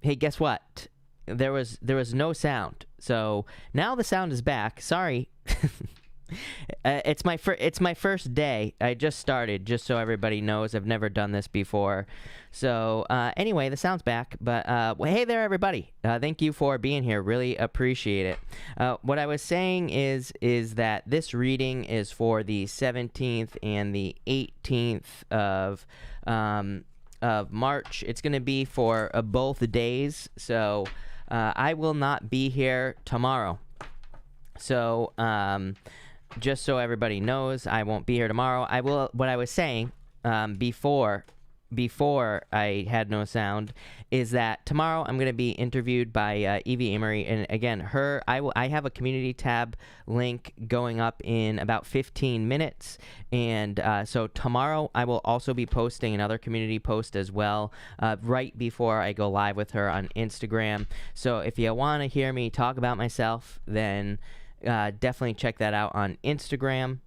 Hey, guess what? There was no sound. So now the sound is back. Sorry. It's my first day. I just started, just so everybody knows. I've never done this before. So anyway, the sound's back. But well, hey there, everybody. Thank you for being here. Really appreciate it. What I was saying is that this reading is for the 17th and the 18th of March. It's going to be for both days. So I will not be here tomorrow. So just so everybody knows, I won't be here tomorrow. I will. What I was saying before I had no sound is that tomorrow I'm going to be interviewed by Evie Amory, and again, I have a community tab link going up in about 15 minutes, and so tomorrow I will also be posting another community post as well right before I go live with her on Instagram. So if you want to hear me talk about myself, then definitely check that out on Instagram.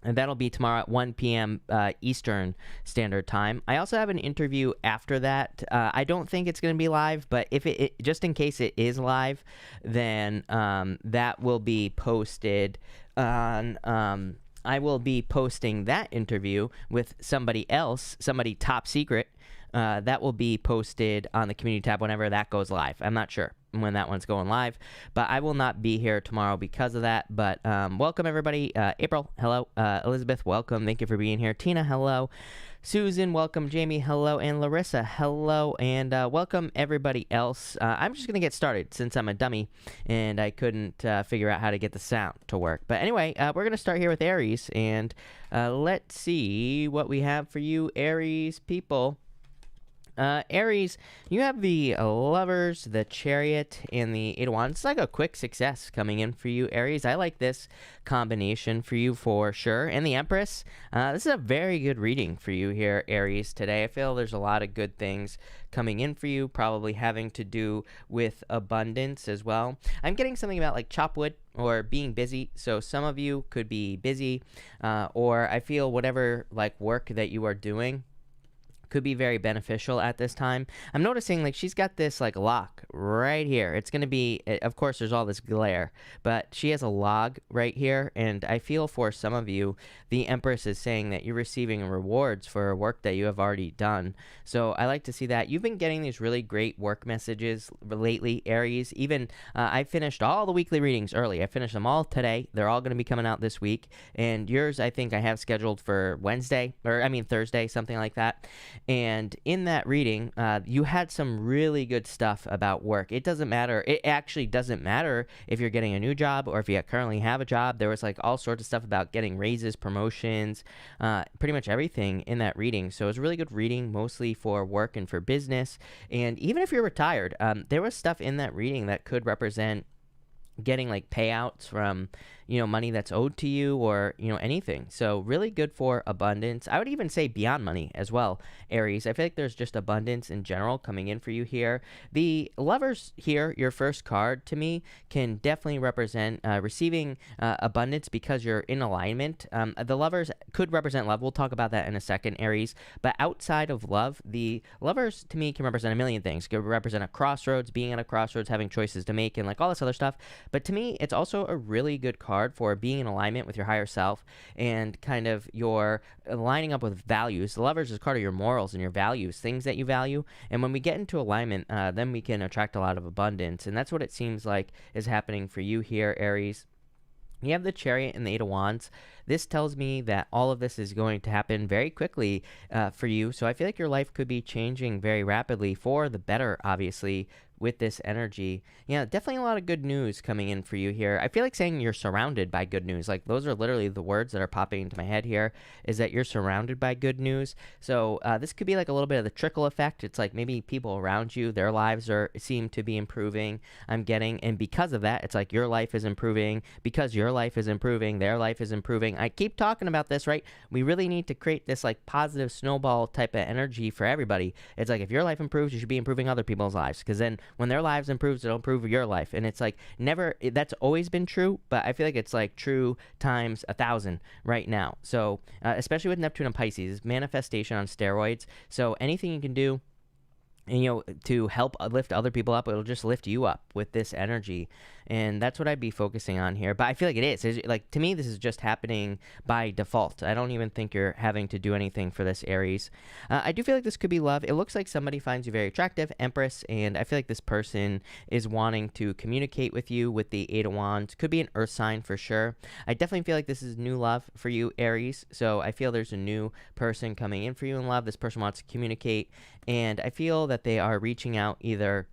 And that'll be tomorrow at 1 p.m. Eastern Standard Time. I also have an interview after that. I don't think it's going to be live, but if it just in case it is live, then that will be posted on. I will be posting that interview with somebody else, somebody top secret. That will be posted on the community tab whenever that goes live. I'm not sure when that one's going live, but I will not be here tomorrow because of that. But welcome everybody. April, hello. Elizabeth, welcome. Thank you for being here. Tina, hello. Susan, welcome. Jamie, hello. And Larissa, hello. And welcome everybody else. I'm just going to get started since I'm a dummy and I couldn't figure out how to get the sound to work. But anyway, we're going to start here with Aries, and let's see what we have for you, Aries people. Aries, you have the Lovers, the Chariot, and the Eight of Wands. It's like a quick success coming in for you, Aries. I like this combination for you for sure. And the Empress, this is a very good reading for you here, Aries, today. I feel there's a lot of good things coming in for you, probably having to do with abundance as well. I'm getting something about like chop wood or being busy. So some of you could be busy, or I feel whatever like work that you are doing could be very beneficial at this time. I'm noticing like she's got this like lock right here. It's going to be, of course there's all this glare, but she has a log right here, and I feel for some of you the Empress is saying that you're receiving rewards for work that you have already done. So I like to see that. You've been getting these really great work messages lately, Aries. Even I finished all the weekly readings early. I finished them all today. They're all going to be coming out this week, and yours I think I have scheduled for Thursday, something like that. And in that reading, you had some really good stuff about work. It doesn't matter. It actually doesn't matter if you're getting a new job or if you currently have a job. There was like all sorts of stuff about getting raises, promotions, pretty much everything in that reading. So it was a really good reading, mostly for work and for business. And even if you're retired, there was stuff in that reading that could represent getting like payouts from money that's owed to you, or anything. So really good for abundance. I would even say beyond money as well, Aries. I feel like there's just abundance in general coming in for you here. The Lovers here, your first card, to me can definitely represent receiving abundance because you're in alignment. The Lovers could represent love. We'll talk about that in a second, Aries. But outside of love, the Lovers to me can represent a million things. It could represent a crossroads, being at a crossroads, having choices to make, and like all this other stuff. But to me, it's also a really good card for being in alignment with your higher self and kind of your lining up with values. The Lovers is a card of your morals and your values, things that you value. And when we get into alignment, then we can attract a lot of abundance. And that's what it seems like is happening for you here, Aries. You have the Chariot and the Eight of Wands. This tells me that all of this is going to happen very quickly for you. So I feel like your life could be changing very rapidly for the better, obviously, with this energy. Yeah, definitely a lot of good news coming in for you here. I feel like saying you're surrounded by good news. Like those are literally the words that are popping into my head here, is that you're surrounded by good news. So this could be like a little bit of the trickle effect. It's like maybe people around you, their lives seem to be improving, I'm getting. And because of that, it's like your life is improving. Because your life is improving, their life is improving. I keep talking about this, right? We really need to create this like positive snowball type of energy for everybody. It's like if your life improves, you should be improving other people's lives, because then when their lives improves, it'll improve your life. And it's like that's always been true, but I feel like it's like true times 1,000 right now. So especially with Neptune and Pisces, manifestation on steroids. So anything you can do and, to help lift other people up. It'll just lift you up with this energy, and that's what I'd be focusing on here. But I feel like it is. Like, to me, this is just happening by default. I don't even think you're having to do anything for this, Aries. I do feel like this could be love. It looks like somebody finds you very attractive, Empress, and I feel like this person is wanting to communicate with you with the Eight of Wands. Could be an earth sign for sure. I definitely feel like this is new love for you, Aries. So I feel there's a new person coming in for you in love. This person wants to communicate, and I feel that they are reaching out either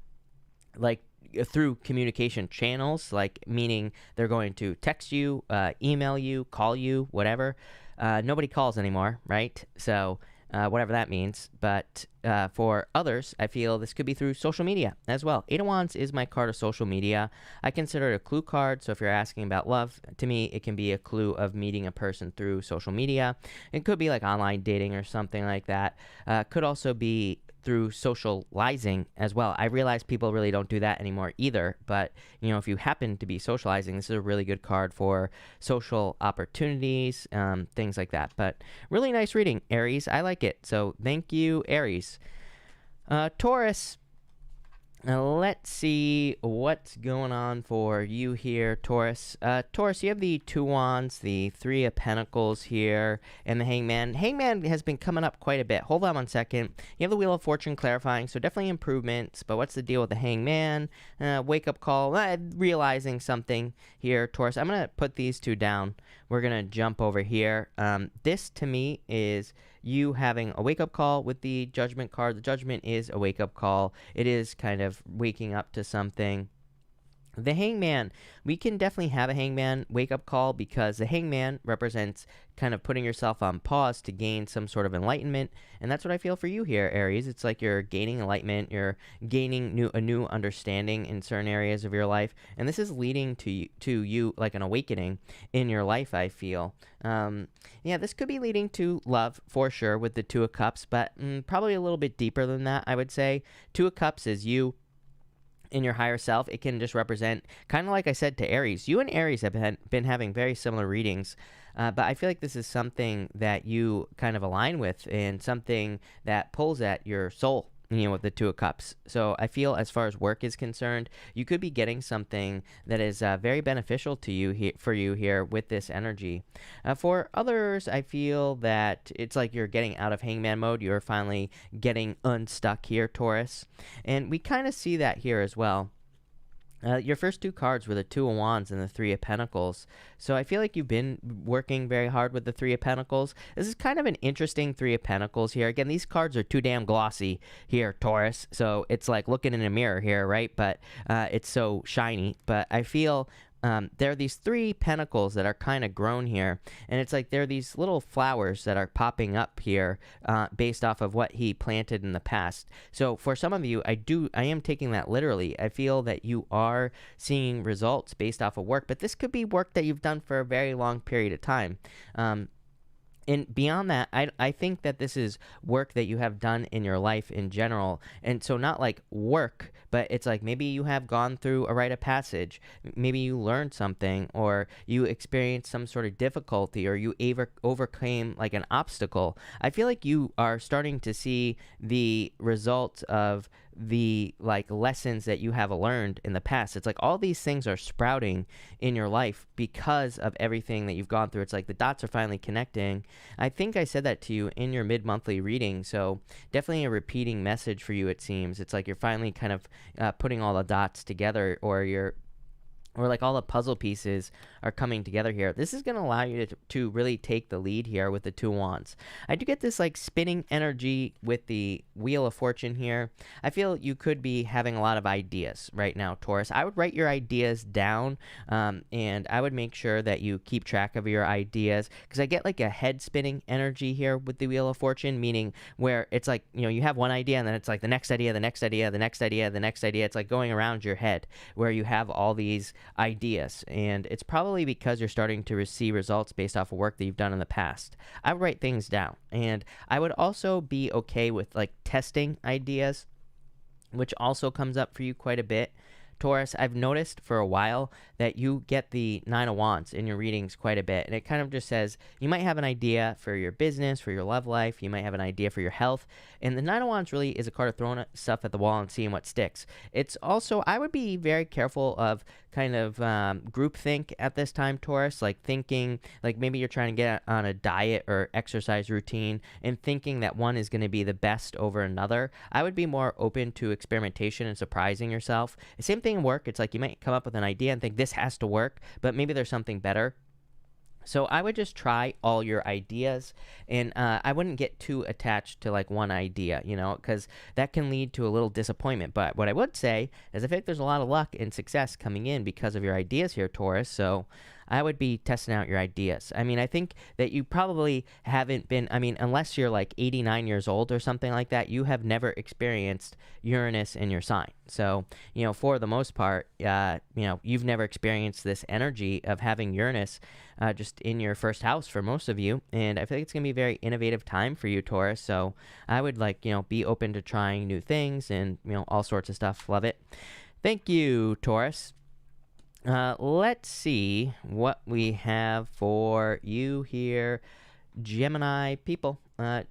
like through communication channels, like meaning they're going to text you, email you, call you, whatever. Nobody calls anymore, right? So whatever that means. But for others, I feel this could be through social media as well. Eight of Wands is my card of social media. I consider it a clue card. So if you're asking about love, to me, it can be a clue of meeting a person through social media. It could be like online dating or something like that. Could also be through socializing as well. I realize people really don't do that anymore either, but if you happen to be socializing, this is a really good card for social opportunities, things like that. But really nice reading, Aries. I like it. So thank you, Aries. Taurus. Let's see what's going on for you here, Taurus. Taurus, you have the Two Wands, the Three of Pentacles here, and the Hangman. Hangman has been coming up quite a bit. Hold on one second. You have the Wheel of Fortune clarifying, so definitely improvements, but what's the deal with the Hangman? Wake-up call, realizing something here, Taurus. I'm going to put these two down. We're going to jump over here. This, to me, is you having a wake-up call with the Judgment card. The Judgment is a wake-up call. It is kind of waking up to something. The Hangman, we can definitely have a Hangman wake-up call because the Hangman represents kind of putting yourself on pause to gain some sort of enlightenment, and that's what I feel for you here, Aries. It's like you're gaining enlightenment, you're gaining a new understanding in certain areas of your life, and this is leading to you like an awakening in your life, I feel. Yeah, this could be leading to love for sure with the Two of Cups, but probably a little bit deeper than that, I would say. Two of Cups is you in your higher self. It can just represent, kind of like I said to Aries, you and Aries have been having very similar readings, but I feel like this is something that you kind of align with and something that pulls at your soul, with the Two of Cups. So I feel as far as work is concerned, you could be getting something that is very beneficial to you for you here with this energy. For others, I feel that it's like you're getting out of Hangman mode. You're finally getting unstuck here, Taurus. And we kind of see that here as well. Your first two cards were the Two of Wands and the Three of Pentacles. So I feel like you've been working very hard with the Three of Pentacles. This is kind of an interesting Three of Pentacles here. Again, these cards are too damn glossy here, Taurus. So it's like looking in a mirror here, right? But it's so shiny. But I feel there are these three pentacles that are kind of grown here, and it's like there are these little flowers that are popping up here based off of what he planted in the past. So for some of you, I am taking that literally. I feel that you are seeing results based off of work, but this could be work that you've done for a very long period of time. And beyond that, I think that this is work that you have done in your life in general. And so not like work, but it's like maybe you have gone through a rite of passage. Maybe you learned something, or you experienced some sort of difficulty, or you overcame like an obstacle. I feel like you are starting to see the results of the like lessons that you have learned in the past. It's like all these things are sprouting in your life because of everything that you've gone through. It's like the dots are finally connecting. I think I said that to you in your mid-monthly reading, so definitely a repeating message for you, it seems. It's like you're finally kind of putting all the dots together, or like all the puzzle pieces are coming together here. This is going to allow you to really take the lead here with the Two Wands. I do get this like spinning energy with the Wheel of Fortune here. I feel you could be having a lot of ideas right now, Taurus. I would write your ideas down, and I would make sure that you keep track of your ideas, because I get like a head spinning energy here with the Wheel of Fortune, meaning where it's like, you have one idea and then it's like the next idea, the next idea, the next idea, the next idea. It's like going around your head where you have all these ideas, and it's probably because you're starting to see results based off of work that you've done in the past. I would write things down, and I would also be okay with like testing ideas, which also comes up for you quite a bit, Taurus, I've noticed for a while that you get the Nine of Wands in your readings quite a bit. And it kind of just says you might have an idea for your business, for your love life. You might have an idea for your health. And the Nine of Wands really is a card of throwing stuff at the wall and seeing what sticks. It's also, I would be very careful of kind of groupthink at this time, Taurus, like thinking, like maybe you're trying to get on a diet or exercise routine and thinking that one is going to be the best over another. I would be more open to experimentation and surprising yourself. Same thing in work. It's like you might come up with an idea and think this has to work, but maybe there's something better. So I would just try all your ideas, and I wouldn't get too attached to like one idea, you know, because that can lead to a little disappointment. But what I would say is I think there's a lot of luck and success coming in because of your ideas here, Taurus. So I would be testing out your ideas. I mean, I think that you probably haven't been, I mean, unless you're like 89 years old or something like that, you have never experienced Uranus in your sign. So, you know, for the most part, you know, you've never experienced this energy of having Uranus just in your first house for most of you. And I feel like it's going to be a very innovative time for you, Taurus. So I would like, you know, be open to trying new things and, you know, all sorts of stuff. Love it. Thank you, Taurus. Let's see what we have for you here, Gemini people.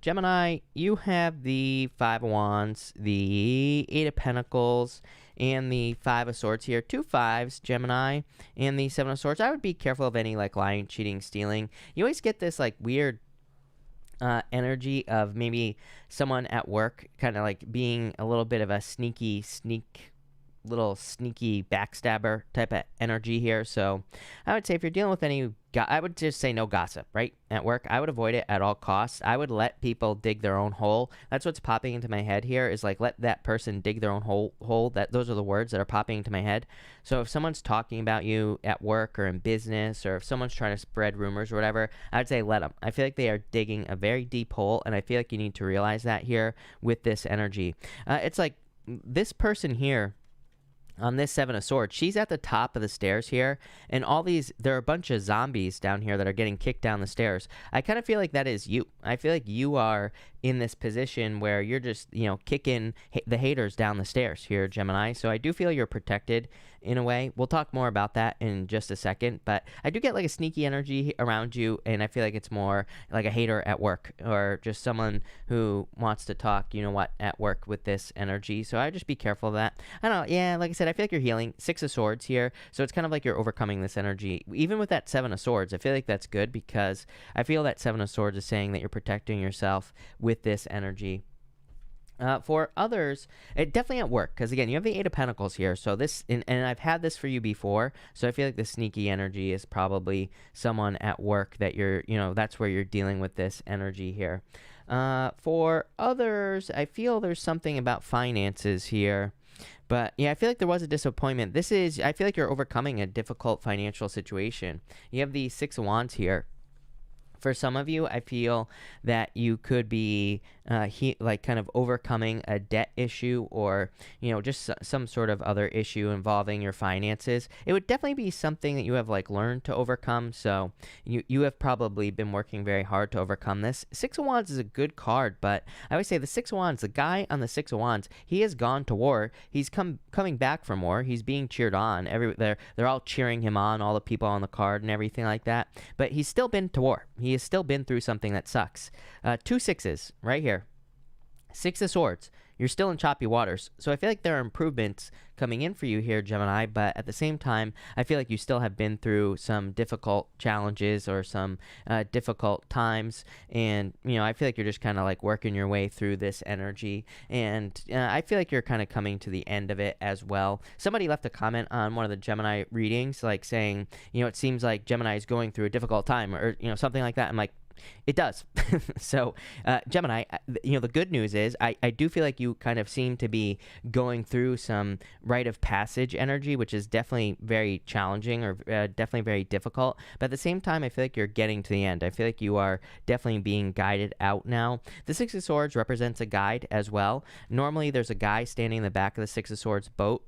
Gemini, you have the Five of Wands, the Eight of Pentacles, and the Five of Swords here. 2 5s, Gemini, and the Seven of Swords. I would be careful of any like lying, cheating, stealing. You always get this like weird energy of maybe someone at work kind of like being a little bit of a little sneaky backstabber type of energy here. So I would say if you're dealing with any, I would just say no gossip, right? At work, I would avoid it at all costs. I would let people dig their own hole. That's what's popping into my head here is like, let that person dig their own hole. Those are the words that are popping into my head. So if someone's talking about you at work or in business, or if someone's trying to spread rumors or whatever, I would say let them. I feel like they are digging a very deep hole, and I feel like you need to realize that here with this energy. It's like this person here, on this Seven of Swords, she's at the top of the stairs here, and there are a bunch of zombies down here that are getting kicked down the stairs. I kind of feel like that is you. I feel like you are in this position where you're just, you know, kicking the haters down the stairs here, Gemini. So I do feel you're protected in a way. We'll talk more about that in just a second, but I do get like a sneaky energy around you, and I feel like it's more like a hater at work, or just someone who wants to talk, you know what, at work with this energy. So I just be careful of that. I don't know. Yeah, like I said, I feel like you're healing. 6 of Swords here. So it's kind of like you're overcoming this energy. Even with that 7 of Swords, I feel like that's good because I feel that 7 of Swords is saying that you're protecting yourself with this energy. For others, it definitely at work, because again, you have the Eight of Pentacles here. So this, and I've had this for you before. So I feel like the sneaky energy is probably someone at work that you're, you know, that's where you're dealing with this energy here. For others, I feel there's something about finances here. But yeah, I feel like there was a disappointment. I feel like you're overcoming a difficult financial situation. You have the 6 of Wands here. For some of you, I feel that you could be like kind of overcoming a debt issue, or, you know, just some sort of other issue involving your finances. It would definitely be something that you have like learned to overcome. So you have probably been working very hard to overcome this. 6 of Wands is a good card, but I always say the 6 of Wands, the guy on the 6 of Wands, he has gone to war. He's coming back from war. He's being cheered on. They're all cheering him on, all the people on the card and everything like that. But he's still been to war. He has still been through something that sucks. 2 6s right here. 6 of Swords. You're still in choppy waters. So I feel like there are improvements coming in for you here, Gemini, but at the same time, I feel like you still have been through some difficult challenges or some difficult times. And, you know, I feel like you're just kind of like working your way through this energy. And I feel like you're kind of coming to the end of it as well. Somebody left a comment on one of the Gemini readings, like saying, you know, it seems like Gemini is going through a difficult time, or, you know, something like that. I'm like, it does. So, Gemini, you know, the good news is I do feel like you kind of seem to be going through some rite of passage energy, which is definitely very challenging, or definitely very difficult. But at the same time, I feel like you're getting to the end. I feel like you are definitely being guided out now. The 6 of Swords represents a guide as well. Normally, there's a guy standing in the back of the 6 of Swords boat,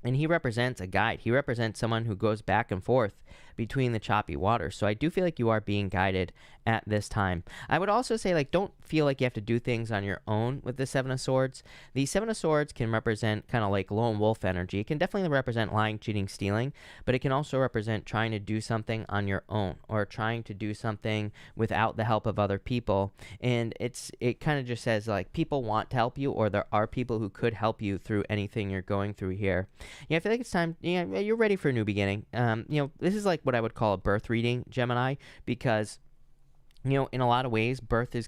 and he represents a guide. He represents someone who goes back and forth between the choppy waters. So I do feel like you are being guided at this time. I would also say, like, don't feel like you have to do things on your own with the Seven of Swords. The Seven of Swords can represent kind of like lone wolf energy. It can definitely represent lying, cheating, stealing, but it can also represent trying to do something on your own or trying to do something without the help of other people. And it kind of just says, like, people want to help you, or there are people who could help you through anything you're going through here. Yeah, I feel like it's time. Yeah, you're ready for a new beginning. This is like what I would call a birth reading, Gemini, because in a lot of ways, birthing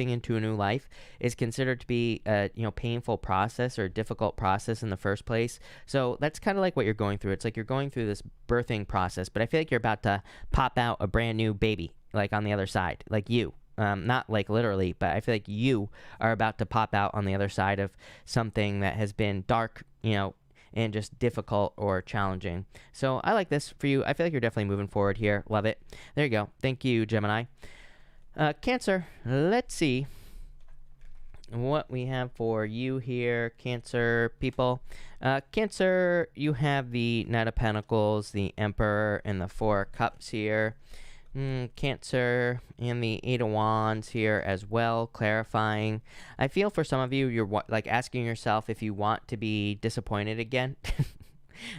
into a new life is considered to be a painful process or a difficult process in the first place. So that's kind of like what you're going through. It's like you're going through this birthing process, but I feel like you're about to pop out a brand new baby, like on the other side, like you. Not like literally, but I feel like you are about to pop out on the other side of something that has been dark, and just difficult or challenging. So I like this for you. I feel like you're definitely moving forward here. Love it. There you go. Thank you, Gemini. Cancer, let's see what we have for you here, Cancer people. Cancer, you have the Knight of Pentacles, the Emperor, and the Four of Cups here. Cancer, and the Eight of Wands here as well, clarifying. I feel for some of you, you're like asking yourself if you want to be disappointed again.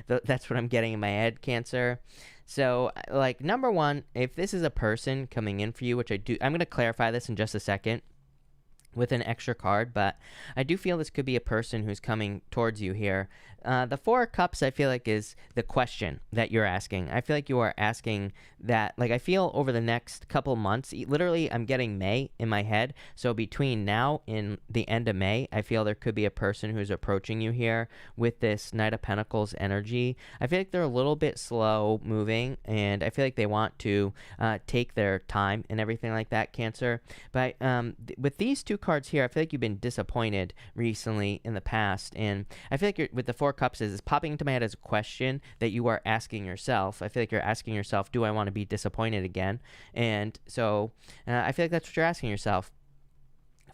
That's what I'm getting in my head, Cancer. So, like, number one, if this is a person coming in for you, which I'm going to clarify this in just a second with an extra card, but I do feel this could be a person who's coming towards you here. The Four of Cups, I feel like, is the question that you're asking. I feel like you are asking that, like, I feel over the next couple months, literally I'm getting May in my head. So between now and the end of May, I feel there could be a person who's approaching you here with this Knight of Pentacles energy. I feel like they're a little bit slow moving, and I feel like they want to take their time and everything like that, Cancer. But with these two cards here, I feel like you've been disappointed recently in the past, and I feel like with the Four Cups is popping into my head as a question that you are asking yourself. I feel like you're asking yourself, do I want to be disappointed again? And so I feel like that's what you're asking yourself.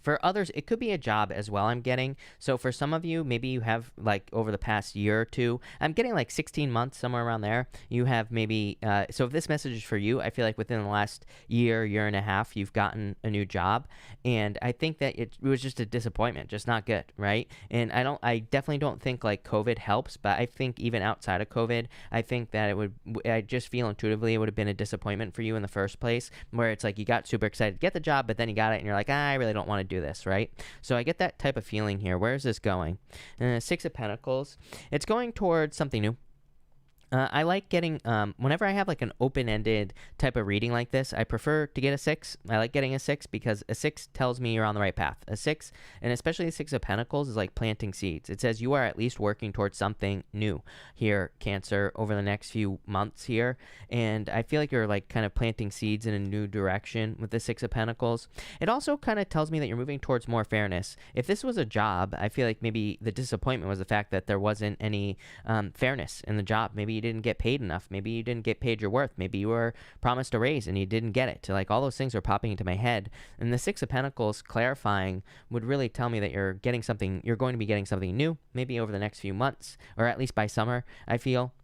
For others, it could be a job as well, I'm getting. So for some of you, maybe you have, like, over the past year or two, I'm getting like 16 months, somewhere around there. You have maybe, so if this message is for you, I feel like within the last year and a half, you've gotten a new job. And I think that it was just a disappointment, just not good, right? And I definitely don't think, like, COVID helps, but I think even outside of COVID, I think that I just feel intuitively it would have been a disappointment for you in the first place, where it's like you got super excited to get the job, but then you got it and you're like, I really don't want to do this, right? So I get that type of feeling here. Where is this going? Six of Pentacles. It's going towards something new. I like getting, whenever I have like an open-ended type of reading like this, I prefer to get a 6. I like getting a 6 because a 6 tells me you're on the right path. A 6, and especially the 6 of Pentacles, is like planting seeds. It says you are at least working towards something new here, Cancer, over the next few months here. And I feel like you're like kind of planting seeds in a new direction with the 6 of Pentacles. It also kind of tells me that you're moving towards more fairness. If this was a job, I feel like maybe the disappointment was the fact that there wasn't any fairness in the job. Maybe you didn't get paid enough. Maybe you didn't get paid your worth. Maybe you were promised a raise and you didn't get it. Like, all those things are popping into my head. And the 6 of Pentacles clarifying would really tell me that you're going to be getting something new, maybe over the next few months, or at least by summer, I feel.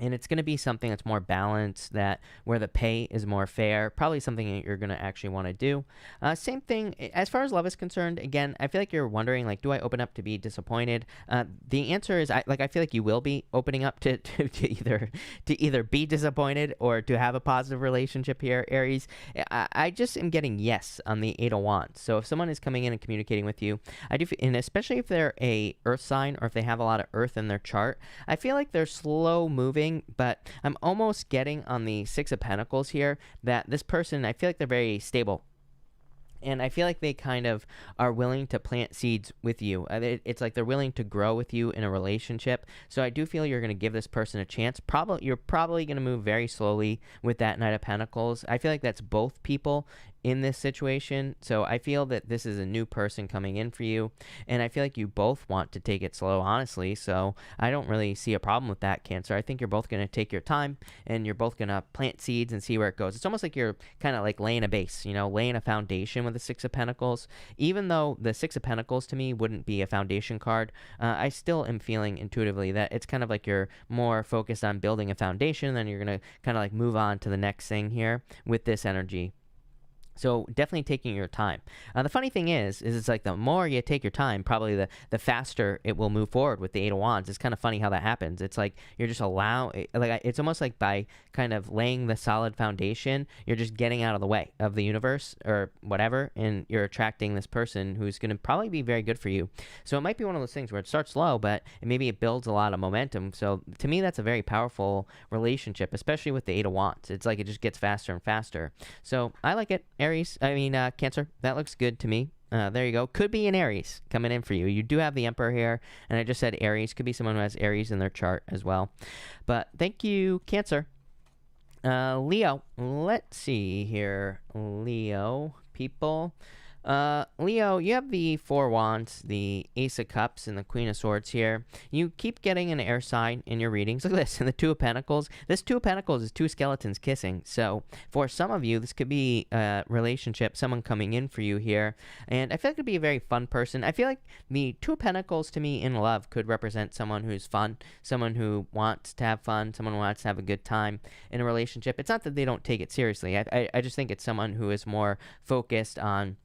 And it's going to be something that's more balanced, where the pay is more fair, probably something that you're going to actually want to do. Same thing, as far as love is concerned, again, I feel like you're wondering, like, do I open up to be disappointed? The answer is, I feel like you will be opening up to either be disappointed or to have a positive relationship here, Aries. I just am getting yes on the 8 of Wands. So if someone is coming in and communicating with you, and especially if they're a earth sign or if they have a lot of earth in their chart, I feel like they're slow moving. But I'm almost getting on the 6 of Pentacles here that this person, I feel like they're very stable. And I feel like they kind of are willing to plant seeds with you. It's like they're willing to grow with you in a relationship. So I do feel you're going to give this person a chance. You're probably going to move very slowly with that Knight of Pentacles. I feel like that's both people in this situation. So I feel that this is a new person coming in for you. And I feel like you both want to take it slow, honestly. So I don't really see a problem with that, Cancer. I think you're both going to take your time and you're both going to plant seeds and see where it goes. It's almost like you're kind of like laying a base, laying a foundation with the Six of Pentacles. Even though the Six of Pentacles to me wouldn't be a foundation card, I still am feeling intuitively that it's kind of like you're more focused on building a foundation, then you're going to kind of like move on to the next thing here with this energy. So definitely taking your time. The funny thing is it's like the more you take your time, probably the faster it will move forward with the Eight of Wands. It's kind of funny how that happens. It's like you're just it's almost like by kind of laying the solid foundation, you're just getting out of the way of the universe or whatever, and you're attracting this person who's going to probably be very good for you. So it might be one of those things where it starts slow, but maybe it builds a lot of momentum. So to me, that's a very powerful relationship, especially with the Eight of Wands. It's like it just gets faster and faster. So I like it. Cancer, that looks good to me. There you go. Could be an Aries coming in for you. You do have the Emperor here, and I just said Aries. Could be someone who has Aries in their chart as well. But thank you, Cancer. Leo, let's see here. Leo, people. Leo, you have the Four Wands, the Ace of Cups, and the Queen of Swords here. You keep getting an air sign in your readings. Look at this, and the Two of Pentacles. This Two of Pentacles is two skeletons kissing. So for some of you, this could be a relationship, someone coming in for you here. And I feel like it could be a very fun person. I feel like the Two of Pentacles to me in love could represent someone who's fun, someone who wants to have fun, someone who wants to have a good time in a relationship. It's not that they don't take it seriously. I just think it's someone who is more focused on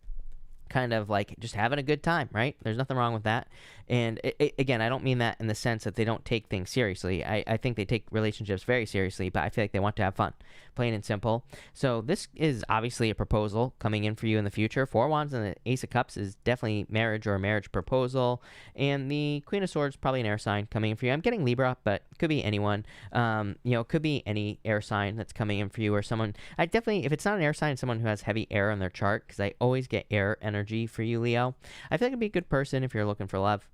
kind of like just having a good time, right? There's nothing wrong with that. And again, I don't mean that in the sense that they don't take things seriously. I think they take relationships very seriously, but I feel like they want to have fun, plain and simple. So this is obviously a proposal coming in for you in the future. Four Wands and the Ace of Cups is definitely marriage or a marriage proposal. And the Queen of Swords, probably an air sign coming in for you. I'm getting Libra, but could be anyone. Could be any air sign that's coming in for you, or someone. I definitely, if it's not an air sign, someone who has heavy air in their chart, because I always get air energy for you, Leo. I feel like it'd be a good person if you're looking for love.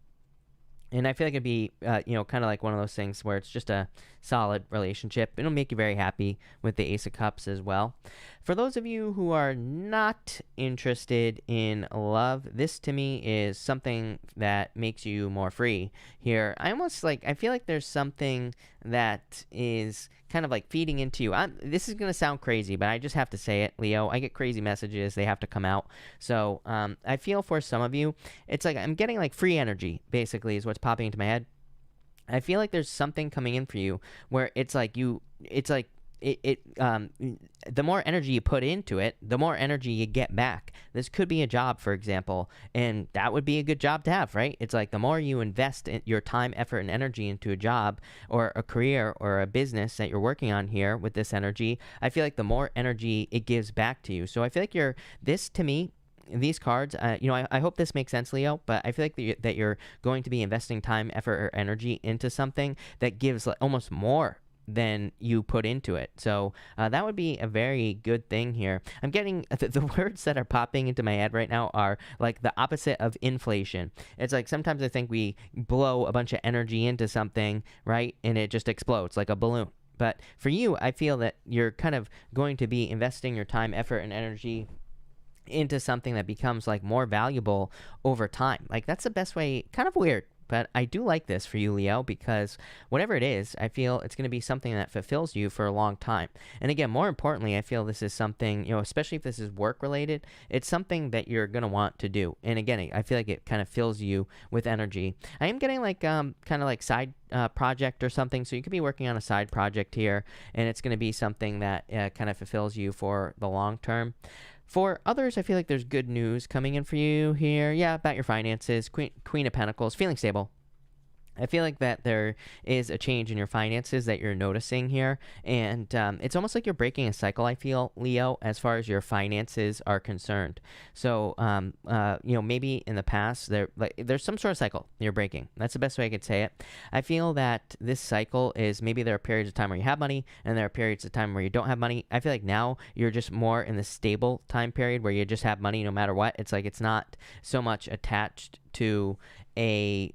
And I feel like it'd be, kind of like one of those things where it's just a solid relationship. It'll make you very happy with the Ace of Cups as well. For those of you who are not interested in love, this to me is something that makes you more free here. I feel like there's something that is kind of like feeding into you. This is going to sound crazy, but I just have to say it, Leo. I get crazy messages. They have to come out. So I feel for some of you, it's like I'm getting like free energy, basically, is what's popping into my head. I feel like there's something coming in for you where the more energy you put into it, the more energy you get back. This could be a job, for example, and that would be a good job to have, right? It's like the more you invest in your time, effort, and energy into a job or a career or a business that you're working on here with this energy, I feel like the more energy it gives back to you. So I feel like this to me, these cards, I hope this makes sense, Leo, but I feel like that you're going to be investing time, effort, or energy into something that gives like almost more than you put into it. So that would be a very good thing here. I'm getting the words that are popping into my head right now are like the opposite of inflation. It's like sometimes I think we blow a bunch of energy into something, right? And it just explodes like a balloon. But for you, I feel that you're kind of going to be investing your time, effort, and energy into something that becomes like more valuable over time. Like that's the best way. Kind of weird, but I do like this for you, Leo, because whatever it is, I feel it's going to be something that fulfills you for a long time. And again, more importantly, I feel this is something, especially if this is work related, it's something that you're going to want to do. And again, I feel like it kind of fills you with energy. I am getting like kind of like side project or something. So you could be working on a side project here, and it's going to be something that kind of fulfills you for the long term. For others, I feel like there's good news coming in for you here. Yeah, about your finances. Queen of Pentacles, feeling stable. I feel like that there is a change in your finances that you're noticing here, and it's almost like you're breaking a cycle, I feel, Leo, as far as your finances are concerned. So, maybe in the past, there's some sort of cycle you're breaking. That's the best way I could say it. I feel that this cycle is maybe there are periods of time where you have money, and there are periods of time where you don't have money. I feel like now you're just more in the stable time period where you just have money no matter what. It's like it's not so much attached to a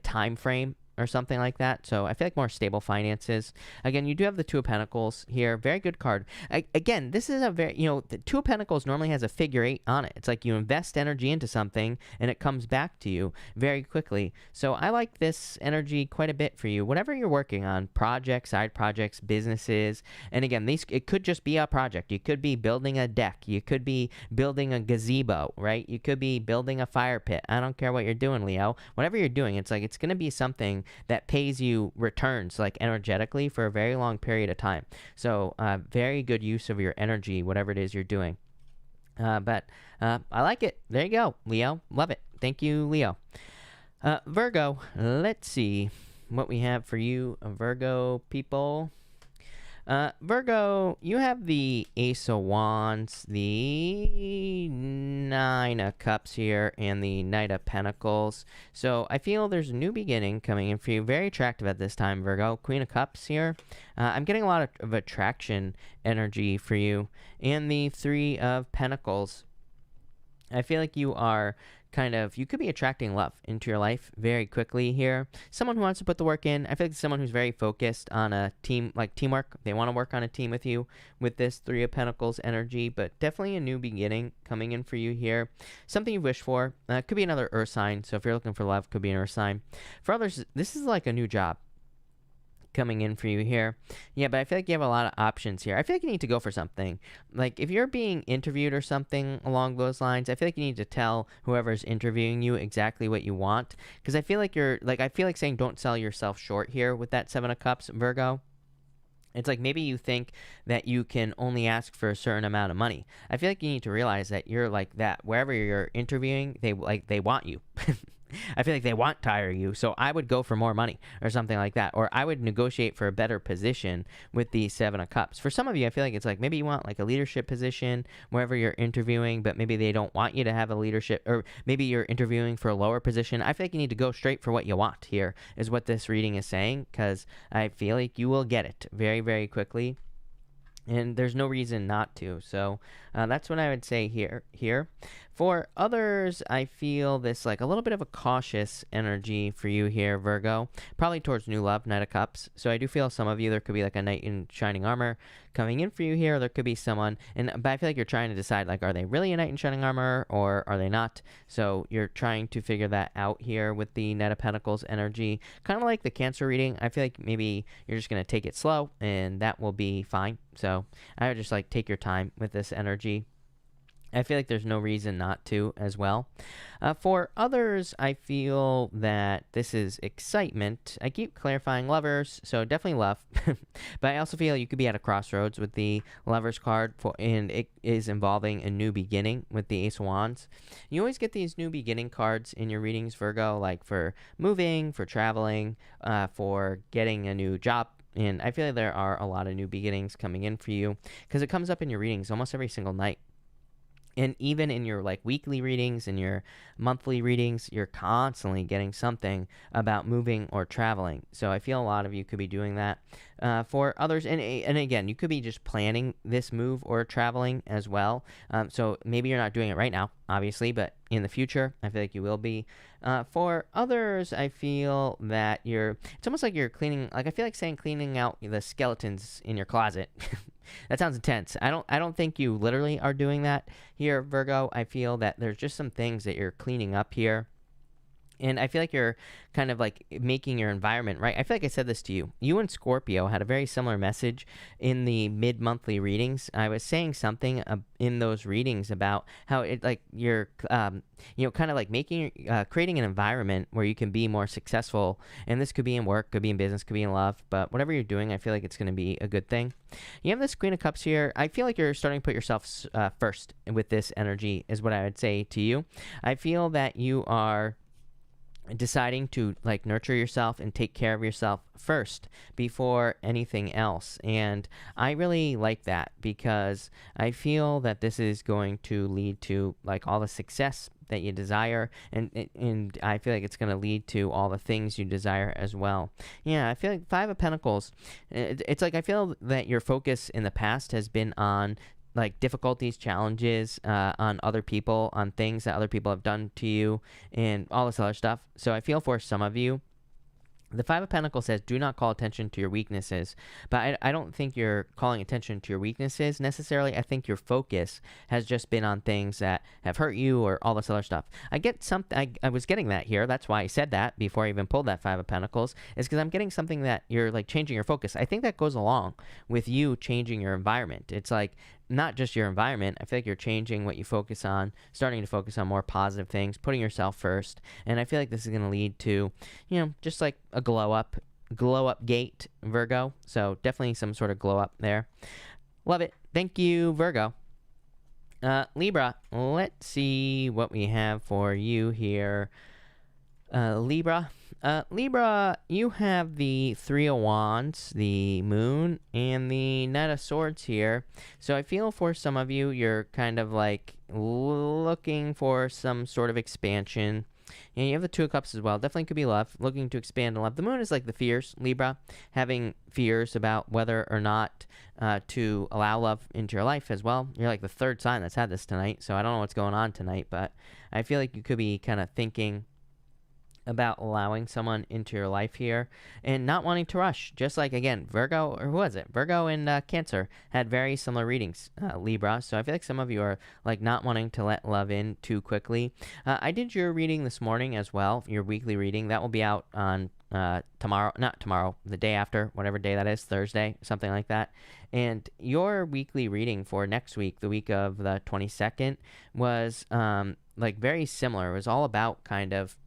time frame or something like that. So I feel like more stable finances. Again, you do have the Two of Pentacles here. Very good card. Again, this is a very, the Two of Pentacles normally has a figure 8 on it. It's like you invest energy into something and it comes back to you very quickly. So I like this energy quite a bit for you. Whatever you're working on, projects, side projects, businesses. And again, it could just be a project. You could be building a deck. You could be building a gazebo, right? You could be building a fire pit. I don't care what you're doing, Leo. Whatever you're doing, it's like it's going to be something that pays you returns like energetically for a very long period of time. So very good use of your energy, whatever it is you're doing. But I like it. There you go, Leo. Love it. Thank you, Leo. Virgo, let's see what we have for you, Virgo people. Virgo, you have the Ace of Wands, the Nine of Cups here, and the Knight of Pentacles. So I feel there's a new beginning coming in for you. Very attractive at this time, Virgo. Queen of Cups here. I'm getting a lot of attraction energy for you. And the Three of Pentacles. I feel like you are you could be attracting love into your life very quickly here. Someone who wants to put the work in. I feel like someone who's very focused on a team, like teamwork. They want to work on a team with you with this Three of Pentacles energy, but definitely a new beginning coming in for you here. Something you wish for. Could be another earth sign. So if you're looking for love, could be an earth sign. For others, this is like a new job coming in for you here. Yeah, but I feel like you have a lot of options here. I feel like you need to go for something. Like if you're being interviewed or something along those lines, I feel like you need to tell whoever's interviewing you exactly what you want. Because I feel like I feel like saying don't sell yourself short here with that Seven of Cups, Virgo. It's like maybe you think that you can only ask for a certain amount of money. I feel like you need to realize that you're like that. Wherever you're interviewing, they want you. I feel like they want to hire you, so I would go for more money or something like that. Or I would negotiate for a better position with the Seven of Cups. For some of you, I feel like it's like maybe you want like a leadership position wherever you're interviewing, but maybe they don't want you to have a leadership, or maybe you're interviewing for a lower position. I feel like you need to go straight for what you want here, is what this reading is saying, because I feel like you will get it very, very quickly. And there's no reason not to. So that's what I would say here. For others, I feel this like a little bit of a cautious energy for you here, Virgo. Probably towards new love, Knight of Cups. So I do feel some of you, there could be like a knight in shining armor coming in for you here. There could be someone, but I feel like you're trying to decide, like, are they really a knight in shining armor or are they not? So you're trying to figure that out here with the Knight of Pentacles energy. Kind of like the Cancer reading. I feel like maybe you're just going to take it slow and that will be fine. So I would just like take your time with this energy. I feel like there's no reason not to as well. For others, I feel that this is excitement. I keep clarifying lovers, so definitely love. But I also feel you could be at a crossroads with the lovers card, and it is involving a new beginning with the Ace of Wands. You always get these new beginning cards in your readings, Virgo, like for moving, for traveling, for getting a new job. And I feel like there are a lot of new beginnings coming in for you because it comes up in your readings almost every single night. And even in your like weekly readings and your monthly readings, you're constantly getting something about moving or traveling. So I feel a lot of you could be doing that. For others, and again, you could be just planning this move or traveling as well. So maybe you're not doing it right now, obviously, but in the future, I feel like you will be. For others, I feel that it's almost like you're cleaning, like I feel like saying cleaning out the skeletons in your closet. That sounds intense. I don't think you literally are doing that here, Virgo. I feel that there's just some things that you're cleaning up here. And I feel like you're kind of like making your environment, right? I feel like I said this to you. You and Scorpio had a very similar message in the mid-monthly readings. I was saying something in those readings about how it like you're, kind of like creating an environment where you can be more successful. And this could be in work, could be in business, could be in love. But whatever you're doing, I feel like it's going to be a good thing. You have this Queen of Cups here. I feel like you're starting to put yourself first with this energy is what I would say to you. I feel that you are deciding to like nurture yourself and take care of yourself first before anything else. And I really like that because I feel that this is going to lead to like all the success that you desire, and I feel like it's going to lead to all the things you desire as well. Yeah, I feel like Five of Pentacles, it's like I feel that your focus in the past has been on like difficulties, challenges, on other people, on things that other people have done to you, and all this other stuff. So I feel for some of you, The Five of Pentacles says, do not call attention to your weaknesses. But I don't think you're calling attention to your weaknesses necessarily. I think your focus has just been on things that have hurt you or all this other stuff. I was getting that here. That's why I said that before I even pulled that Five of Pentacles, is because I'm getting something that you're like changing your focus. I think that goes along with you changing your environment. It's like not just your environment. I feel like you're changing what you focus on, starting to focus on more positive things, putting yourself first. And I feel like this is going to lead to, just like a glow up gate, Virgo. So definitely some sort of glow up there. Love it. Thank you, Virgo. Libra, let's see what we have for you here. Libra, you have the Three of Wands, the Moon, and the Knight of Swords here. So I feel for some of you, you're kind of like looking for some sort of expansion. And you have the Two of Cups as well. Definitely could be love, looking to expand in love. The Moon is like the fears, Libra, having fears about whether or not to allow love into your life as well. You're like the third sign that's had this tonight, so I don't know what's going on tonight, but I feel like you could be kind of thinking about allowing someone into your life here and not wanting to rush. Just like, again, Virgo, or who was it? Virgo and Cancer had very similar readings, Libra. So I feel like some of you are like not wanting to let love in too quickly. I did your reading this morning as well, your weekly reading. That will be out on the day after, whatever day that is, Thursday, something like that. And your weekly reading for next week, the week of the 22nd, was like very similar. It was all about kind of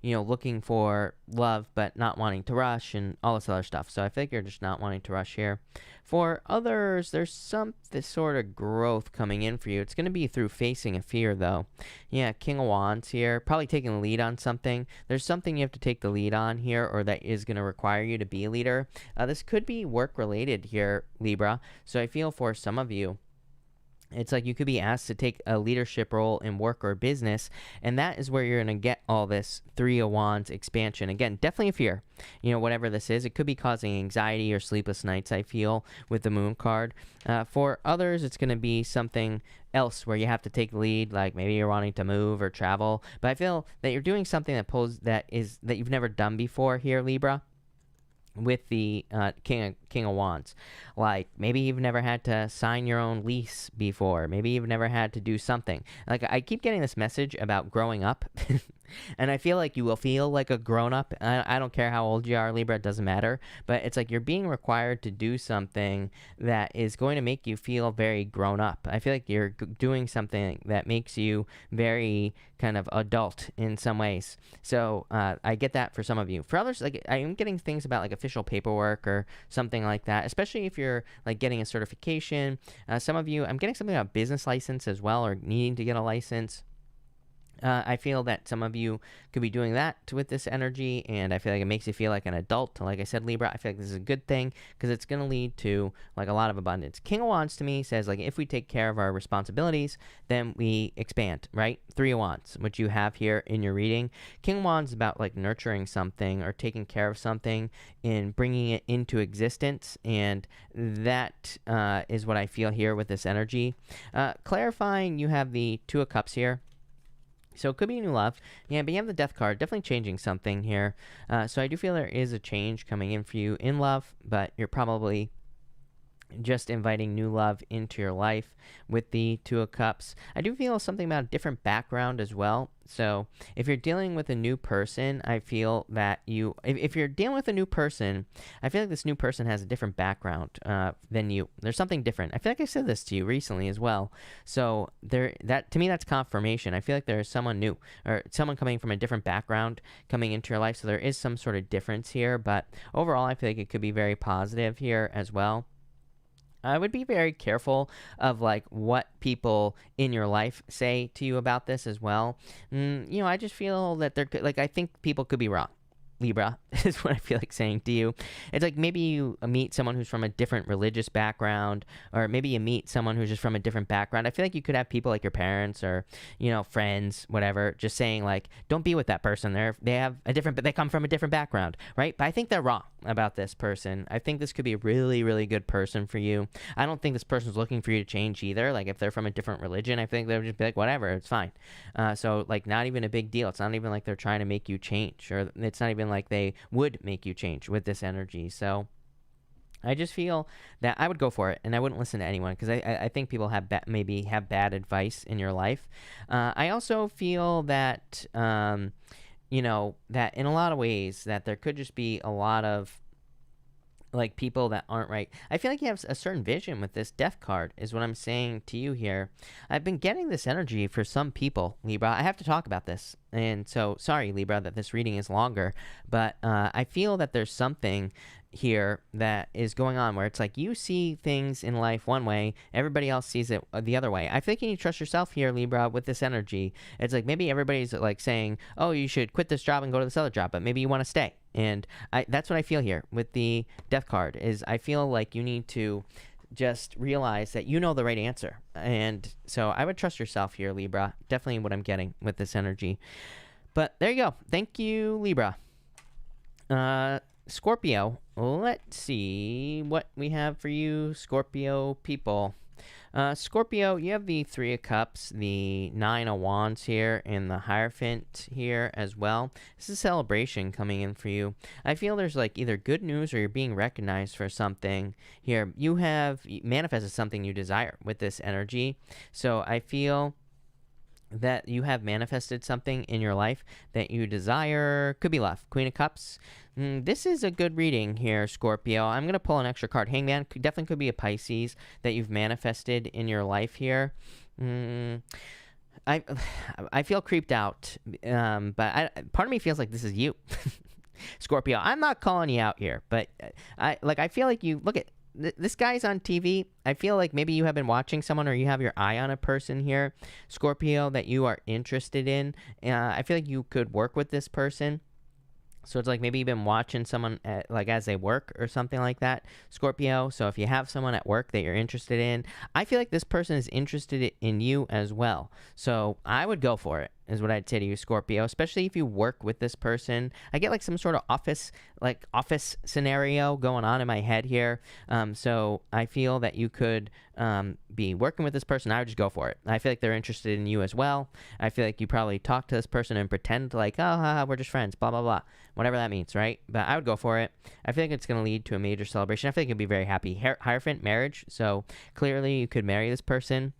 looking for love but not wanting to rush and all this other stuff. So I think you're just not wanting to rush here. For others, there's this sort of growth coming in for you. It's going to be through facing a fear, though. Yeah, King of Wands here, probably taking the lead on something. There's something you have to take the lead on here, or that is going to require you to be a leader. This could be work-related here, Libra. So I feel for some of you, it's like you could be asked to take a leadership role in work or business, and that is where you're going to get all this Three of Wands expansion. Again, definitely a fear, whatever this is. It could be causing anxiety or sleepless nights, I feel, with the Moon card. For others, it's going to be something else where you have to take the lead, like maybe you're wanting to move or travel. But I feel that you're doing something that you've never done before here, Libra, with the King of Wands. Like maybe you've never had to sign your own lease before. Maybe you've never had to do something. Like I keep getting this message about growing up. And I feel like you will feel like a grown-up. I don't care how old you are, Libra, it doesn't matter. But it's like you're being required to do something that is going to make you feel very grown-up. I feel like you're doing something that makes you very kind of adult in some ways. So I get that for some of you. For others, like I am getting things about like official paperwork or something like that, especially if you're like getting a certification. Some of you, I'm getting something about business license as well, or needing to get a license. I feel that some of you could be doing that with this energy, and I feel like it makes you feel like an adult. Like I said, Libra, I feel like this is a good thing because it's going to lead to like a lot of abundance. King of Wands to me says like if we take care of our responsibilities, then we expand, right? Three of Wands, which you have here in your reading. King of Wands is about like nurturing something or taking care of something and bringing it into existence, and that is what I feel here with this energy. Clarifying, you have the Two of Cups here. So it could be new love. Yeah, but you have the Death card, definitely changing something here. So I do feel there is a change coming in for you in love, but you're probably just inviting new love into your life with the Two of Cups. I do feel something about a different background as well. So if you're dealing with a new person, I feel that if you're dealing with a new person, I feel like this new person has a different background than you. There's something different. I feel like I said this to you recently as well. So to me, that's confirmation. I feel like there's someone new or someone coming from a different background coming into your life. So there is some sort of difference here, but overall, I feel like it could be very positive here as well. I would be very careful of like what people in your life say to you about this as well. I just feel that I think people could be wrong. Libra is what I feel like saying to you. It's like maybe you meet someone who's from a different religious background, or maybe you meet someone who's just from a different background. I feel like you could have people like your parents or, friends, whatever, just saying like, don't be with that person. They come from a different background, right? But I think they're wrong about this person. I think this could be a really, really good person for you. I don't think this person's looking for you to change either. Like if they're from a different religion, I think they would just be like, whatever, it's fine. So like not even a big deal. It's not even like they're trying to make you change, or it's not even even like they would make you change with this energy. So I just feel that I would go for it, and I wouldn't listen to anyone, because I think people have maybe have bad advice in your life. I also feel that that in a lot of ways that there could just be a lot of like people that aren't right. I feel like you have a certain vision with this death card, is what I'm saying to you here. I've been getting this energy for some people, Libra. I have to talk about this. And so, sorry, Libra, that this reading is longer, but I feel that there's something here that is going on where it's like you see things in life one way, everybody else sees it the other way. I think you need to trust yourself here, Libra, with this energy. It's like maybe everybody's like saying, oh, you should quit this job and go to this other job, but maybe you want to stay. And that's what I feel here with the death card, is I feel like you need to just realize that you know the right answer. And so I would trust yourself here, Libra. Definitely what I'm getting with this energy. But there you go. Thank you, Libra. Scorpio, let's see what we have for you, Scorpio people. Scorpio, you have the Three of Cups, the Nine of Wands here, and the Hierophant here as well. This is a celebration coming in for you. I feel there's like either good news or you're being recognized for something here. You have manifested something you desire with this energy. So I feel that you have manifested something in your life that you desire. Could be love. Queen of Cups. This is a good reading here, Scorpio. I'm going to pull an extra card. Hangman definitely could be a Pisces that you've manifested in your life here. I feel creeped out, but part of me feels like this is you, Scorpio. I'm not calling you out here, but I feel like you look at this guy's on TV. I feel like maybe you have been watching someone, or you have your eye on a person here, Scorpio, that you are interested in. I feel like you could work with this person. So it's like maybe you've been watching someone like as they work or something like that, Scorpio. So if you have someone at work that you're interested in, I feel like this person is interested in you as well. So I would go for it, is what I'd say to you, Scorpio, especially if you work with this person. I get like some sort of office scenario going on in my head here. So I feel that you could be working with this person. I would just go for it. I feel like they're interested in you as well. I feel like you probably talk to this person and pretend like, oh, we're just friends, blah, blah, blah, whatever that means, right? But I would go for it. I feel like it's going to lead to a major celebration. I feel like you'll be very happy. Hierophant, marriage. So clearly you could marry this person.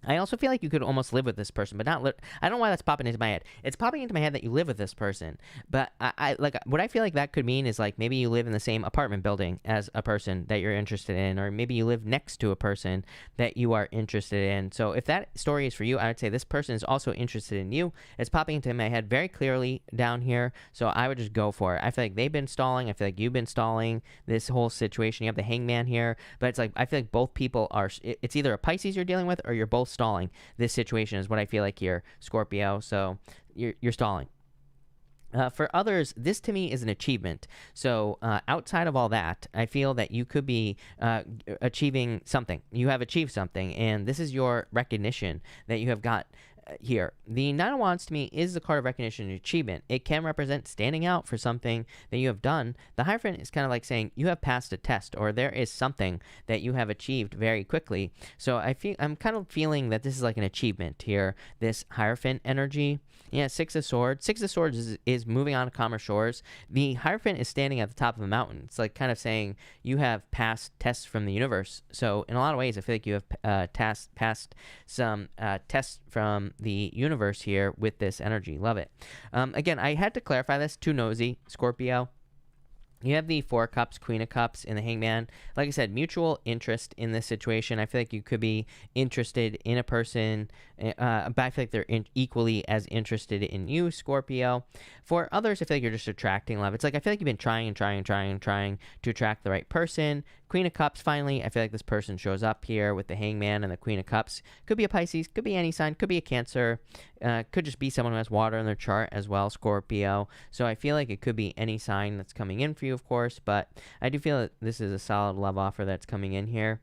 I also feel like you could almost live with this person, but not I don't know why that's popping into my head. It's popping into my head that you live with this person, but I like what I feel like that could mean is like maybe you live in the same apartment building as a person that you're interested in, or maybe you live next to a person that you are interested in. So if that story is for you, I would say this person is also interested in you. It's popping into my head very clearly down here, so I would just go for it. I feel like they've been stalling. I feel like you've been stalling this whole situation. You have the Hangman here, but it's like I feel like both people are. It's either a Pisces you're dealing with, or you're both stalling this situation, is what I feel like here, Scorpio. So you're stalling. For others, this to me is an achievement. So outside of all that, I feel that you could be achieving something. You have achieved something, and this is your recognition that you have got here. The Nine of Wands to me is the card of recognition and achievement. It can represent standing out for something that you have done. The Hierophant is kind of like saying you have passed a test, or there is something that you have achieved very quickly. So I'm kind of feeling that this is like an achievement here, this Hierophant energy. Yeah, Six of Swords. Six of Swords is moving on to calmer shores. The Hierophant is standing at the top of a mountain. It's like kind of saying you have passed tests from the universe. So in a lot of ways, I feel like you have passed some tests from the universe here with this energy. Love it. Again, I had to clarify this. Too nosy, Scorpio. You have the Four of Cups, Queen of Cups, and the Hangman. Like I said, mutual interest in this situation. I feel like you could be interested in a person, but I feel like they're equally as interested in you, Scorpio. For others, I feel like you're just attracting love. It's like I feel like you've been trying to attract the right person. Queen of Cups, finally, I feel like this person shows up here with the Hangman and the Queen of Cups. Could be a Pisces, could be any sign, could be a Cancer, could just be someone who has water in their chart as well, Scorpio. So I feel like it could be any sign that's coming in for you, of course, but I do feel that this is a solid love offer that's coming in here.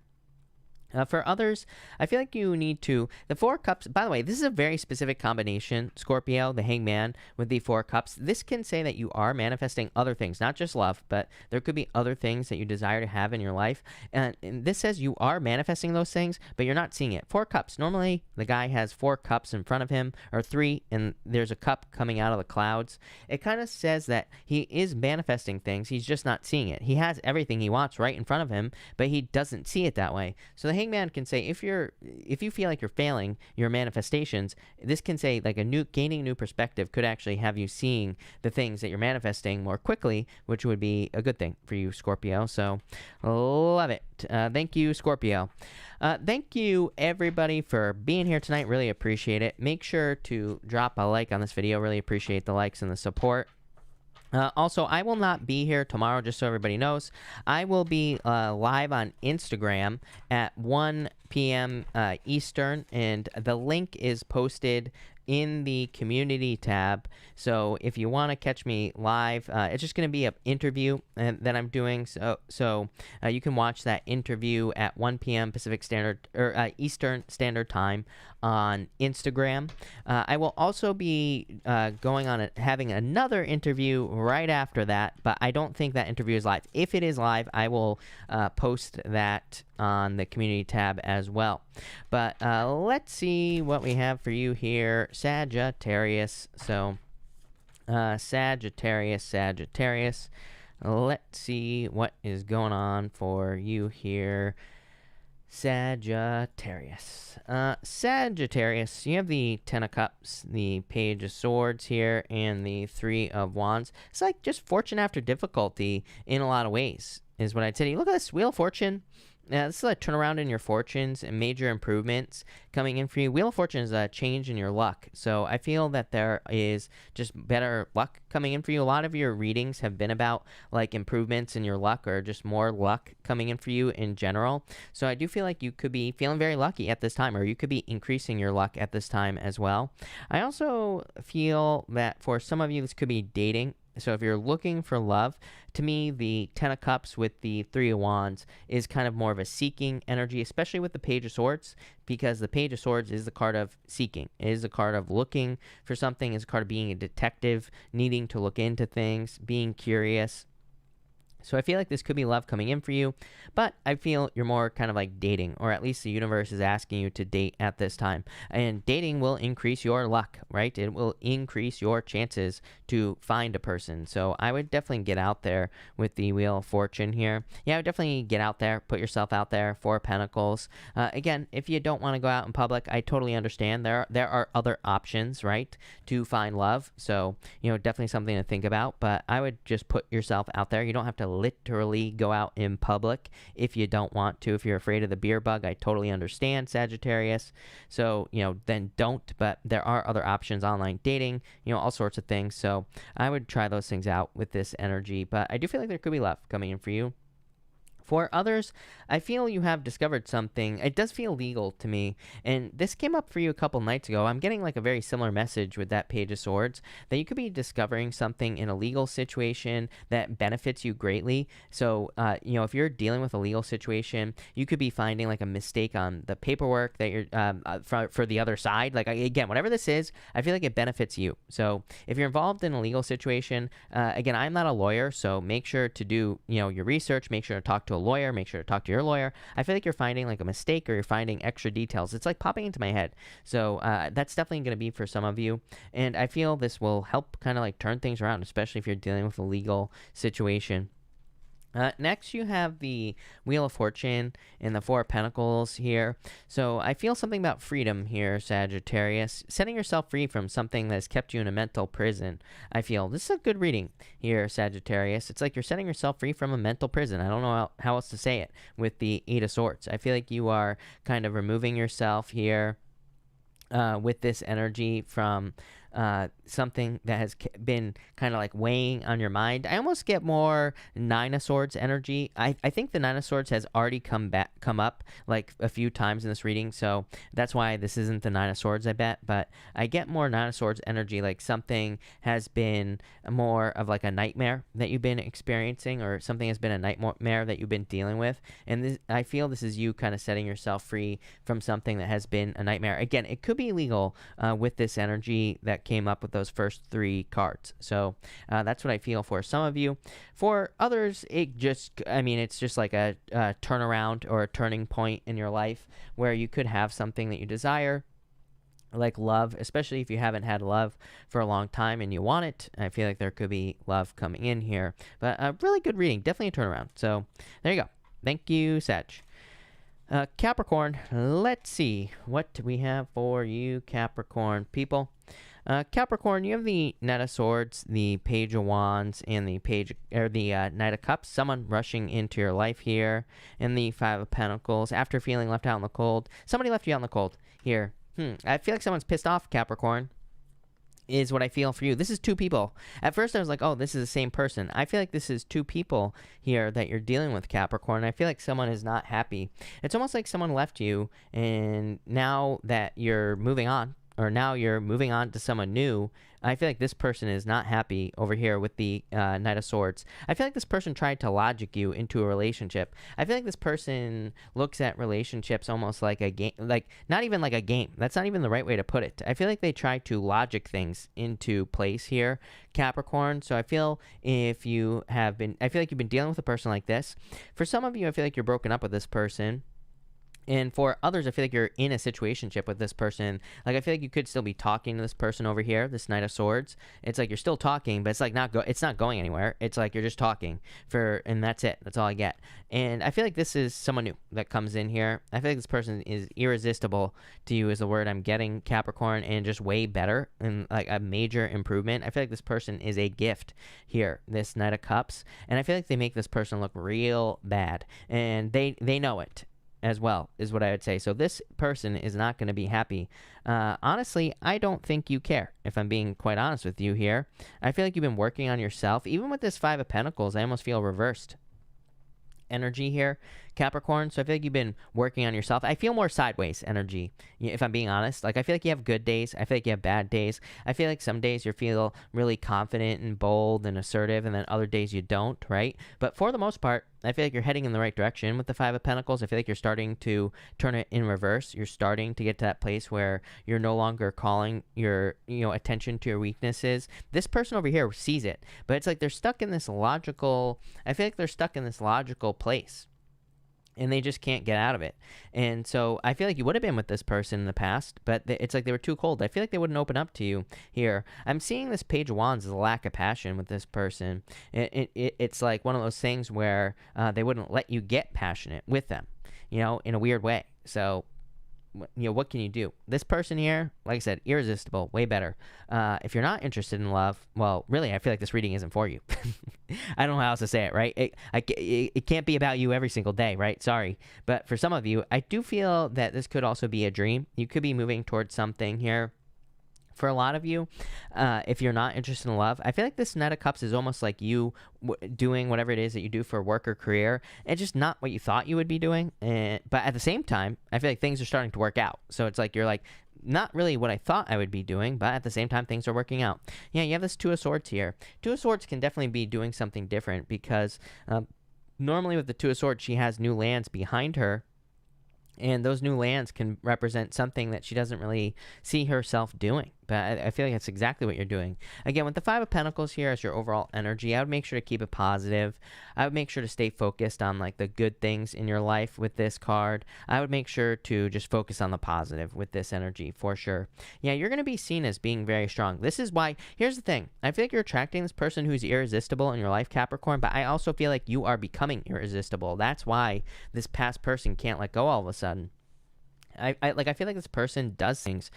For others, I feel like you need to. The Four Cups, by the way, this is a very specific combination, Scorpio, the Hangman, with the Four Cups. This can say that you are manifesting other things, not just love, but there could be other things that you desire to have in your life. And this says you are manifesting those things, but you're not seeing it. Four Cups. Normally, the guy has four cups in front of him, or three, and there's a cup coming out of the clouds. It kind of says that he is manifesting things, he's just not seeing it. He has everything he wants right in front of him, but he doesn't see it that way. So the Hangman can say if you feel like you're failing your manifestations, this can say like gaining a new perspective could actually have you seeing the things that you're manifesting more quickly, which would be a good thing for you, Scorpio. So love it. Thank you, Scorpio. Thank you everybody for being here tonight. Really appreciate it. Make sure to drop a like on this video. Really appreciate the likes and the support. Also, I will not be here tomorrow, just so everybody knows. I will be live on Instagram at 1 p.m. Eastern, and the link is posted in the community tab. So if you want to catch me live, it's just going to be an interview that I'm doing. So you can watch that interview at 1 p.m. Pacific Standard or Eastern Standard Time on Instagram. I will also be having another interview right after that, but I don't think that interview is live. If it is live, I will post that on the community tab as well. But let's see what we have for you here, Sagittarius. So Sagittarius. Let's see what is going on for you here, Sagittarius. Sagittarius, you have the Ten of Cups, the Page of Swords here, and the Three of Wands. It's like just fortune after difficulty in a lot of ways, is what I'd say. Look at this Wheel of Fortune. This is a turnaround in your fortunes and major improvements coming in for you. Wheel of Fortune is a change in your luck. So I feel that there is just better luck coming in for you. A lot of your readings have been about like improvements in your luck or just more luck coming in for you in general. So I do feel like you could be feeling very lucky at this time, or you could be increasing your luck at this time as well. I also feel that for some of you, this could be dating. So if you're looking for love, to me, the Ten of Cups with the Three of Wands is kind of more of a seeking energy, especially with the Page of Swords, because the Page of Swords is the card of seeking. It is a card of looking for something. It's a card of being a detective, needing to look into things, being curious. So I feel like this could be love coming in for you, but I feel you're more kind of like dating, or at least the universe is asking you to date at this time. And dating will increase your luck, right? It will increase your chances to find a person. So I would definitely get out there with the Wheel of Fortune here. Yeah, I would definitely get out there, put yourself out there. Four of Pentacles. Again, if you don't want to go out in public, I totally understand. There are other options, right, to find love. So, definitely something to think about, but I would just put yourself out there. You don't have to literally go out in public if you don't want to. If you're afraid of the beer bug, I totally understand, Sagittarius. So, then don't, but there are other options, online dating, all sorts of things. So I would try those things out with this energy, but I do feel like there could be love coming in for you. For others, I feel you have discovered something. It does feel legal to me, and this came up for you a couple nights ago. I'm getting like a very similar message with that Page of Swords, that you could be discovering something in a legal situation that benefits you greatly. So, if you're dealing with a legal situation, you could be finding like a mistake on the paperwork that you're for the other side. Like, again, whatever this is, I feel like it benefits you. So if you're involved in a legal situation, again, I'm not a lawyer, so make sure to do your research. Make sure to talk to a lawyer, make sure to talk to your lawyer. I feel like you're finding like a mistake, or you're finding extra details. It's like popping into my head. So that's definitely going to be for some of you, and I feel this will help kind of like turn things around, especially if you're dealing with a legal situation. Next, you have the Wheel of Fortune and the Four of Pentacles here. So I feel something about freedom here, Sagittarius. Setting yourself free from something that has kept you in a mental prison. I feel this is a good reading here, Sagittarius. It's like you're setting yourself free from a mental prison. I don't know how else to say it with the Eight of Swords. I feel like you are kind of removing yourself here with this energy from something that has been kind of like weighing on your mind. I almost get more Nine of Swords energy. I think the Nine of Swords has already come up like a few times in this reading, so that's why this isn't the Nine of Swords, I bet. But I get more Nine of Swords energy, like something has been more of like a nightmare that you've been experiencing, or something has been a nightmare that you've been dealing with. And this, I feel this is you kind of setting yourself free from something that has been a nightmare. Again, it could be illegal with this energy that came up with those first 3 cards. So that's what I feel for some of you. For others, it's just like a turnaround or a turning point in your life where you could have something that you desire, like love, especially if you haven't had love for a long time and you want it. I feel like there could be love coming in here. But a really good reading, definitely a turnaround. So there you go. Thank you, Sag. Capricorn, let's see what we have for you, Capricorn people. Capricorn, you have the Knight of Swords, the Page of Wands, and the Knight of Cups. Someone rushing into your life here, and the Five of Pentacles. After feeling left out in the cold, somebody left you out in the cold here. I feel like someone's pissed off, Capricorn, is what I feel for you. This is 2 people. At first I was like, oh, this is the same person. I feel like this is 2 people here that you're dealing with, Capricorn. I feel like someone is not happy. It's almost like someone left you, and now that you're moving on, or now you're moving on to someone new, I feel like this person is not happy over here with the Knight of Swords. I feel like this person tried to logic you into a relationship. I feel like this person looks at relationships almost like a game, like not even like a game. That's not even the right way to put it. I feel like they try to logic things into place here, Capricorn. So I feel I feel like you've been dealing with a person like this. For some of you, I feel like you're broken up with this person. And for others, I feel like you're in a situationship with this person. Like, I feel like you could still be talking to this person over here, this Knight of Swords. It's like you're still talking, but it's like it's not going anywhere. It's like you're just talking and that's it. That's all I get. And I feel like this is someone new that comes in here. I feel like this person is irresistible to you is the word I'm getting, Capricorn, and just way better and like a major improvement. I feel like this person is a gift here, this Knight of Cups. And I feel like they make this person look real bad. And they know it as well, is what I would say. So this person is not going to be happy. Honestly, I don't think you care, if I'm being quite honest with you here. I feel like you've been working on yourself. Even with this Five of Pentacles, I almost feel reversed energy here, Capricorn. So I feel like you've been working on yourself. I feel more sideways energy, if I'm being honest. Like, I feel like you have good days. I feel like you have bad days. I feel like some days you feel really confident and bold and assertive, and then other days you don't, right? But for the most part, I feel like you're heading in the right direction with the Five of Pentacles. I feel like you're starting to turn it in reverse. You're starting to get to that place where you're no longer calling your attention to your weaknesses. This person over here sees it, but it's like they're stuck in this logical, I feel like they're stuck in this logical place, and they just can't get out of it. And so I feel like you would have been with this person in the past, but it's like they were too cold. I feel like they wouldn't open up to you here. I'm seeing this Page of Wands as a lack of passion with this person. It's like one of those things where they wouldn't let you get passionate with them, in a weird way. So, what can you do? This person here, like I said, irresistible, way better. If you're not interested in love, well, really, I feel like this reading isn't for you. I don't know how else to say it, right? It can't be about you every single day, right? Sorry. But for some of you, I do feel that this could also be a dream. You could be moving towards something here. For a lot of you, if you're not interested in love, I feel like this Knight of Cups is almost like you doing whatever it is that you do for work or career. It's just not what you thought you would be doing. But at the same time, I feel like things are starting to work out. So it's like you're like, not really what I thought I would be doing, but at the same time, things are working out. Yeah, you have this Two of Swords here. Two of Swords can definitely be doing something different because normally with the Two of Swords, she has new lands behind her. And those new lands can represent something that she doesn't really see herself doing. But I feel like that's exactly what you're doing. Again, with the Five of Pentacles here as your overall energy, I would make sure to keep it positive. I would make sure to stay focused on like the good things in your life with this card. I would make sure to just focus on the positive with this energy for sure. Yeah, you're going to be seen as being very strong. This is why, here's the thing. I feel like you're attracting this person who's irresistible in your life, Capricorn, but I also feel like you are becoming irresistible. That's why this past person can't let go all of a sudden. I feel like this person does things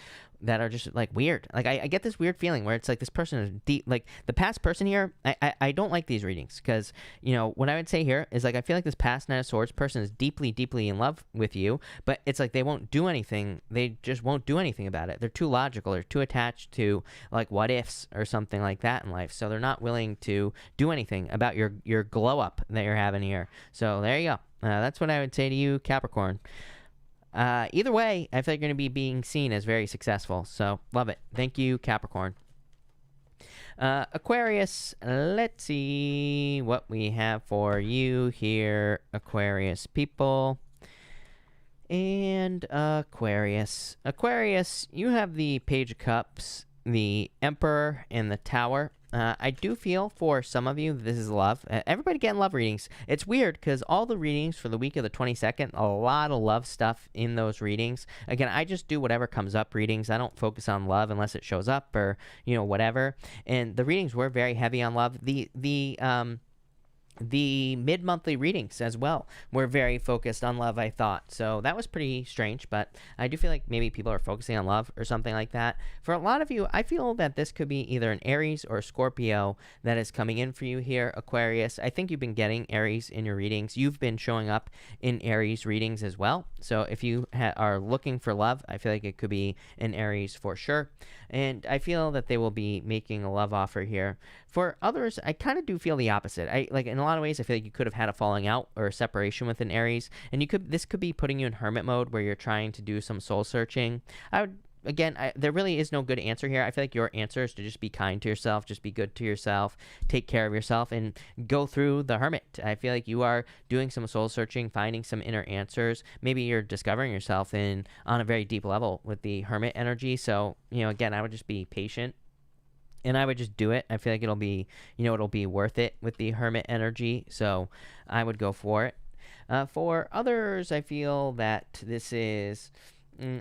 that are just like weird. Like I get this weird feeling where it's like this person is deep, like the past person here. I don't like these readings because, you know, what I would say here is like I feel like this past Knight of Swords person is deeply, deeply in love with you, but it's like they won't do anything. They just won't do anything about it. They're too logical. They're too attached to like what ifs or something like that in life. So they're not willing to do anything about your glow up that you're having here. So there you go. That's what I would say to you, Capricorn. Either way, I feel like you're going to be being seen as very successful. So, love it. Thank you, Capricorn. Aquarius, let's see what we have for you here, Aquarius people. And Aquarius. Aquarius, you have the Page of Cups, the Emperor, and the Tower. I do feel for some of you this is love. Everybody getting love readings. It's weird because all the readings for the week of the 22nd, a lot of love stuff in those readings. Again, I just do whatever comes up readings. I don't focus on love unless it shows up or, you know, whatever. And the readings were very heavy on love. The mid-monthly readings as well were very focused on love, I thought. So that was pretty strange, but I do feel like maybe people are focusing on love or something like that. For a lot of you, I feel that this could be either an Aries or Scorpio that is coming in for you here, Aquarius. I think you've been getting Aries in your readings. You've been showing up in Aries readings as well. So if you are looking for love, I feel like it could be an Aries for sure. And I feel that they will be making a love offer here. For others, I kind of do feel the opposite. Like in a lot of ways, I feel like you could have had a falling out or a separation with an Aries, and this could be putting you in hermit mode where you're trying to do some soul searching. There really is no good answer here. I feel like your answer is to just be kind to yourself, just be good to yourself, take care of yourself, and go through the hermit. I feel like you are doing some soul searching, finding some inner answers. Maybe you're discovering yourself on a very deep level with the hermit energy. So, you know, again, I would just be patient. And I would just do it. I feel like it'll be worth it with the hermit energy. So I would go for it. For others, I feel that this is...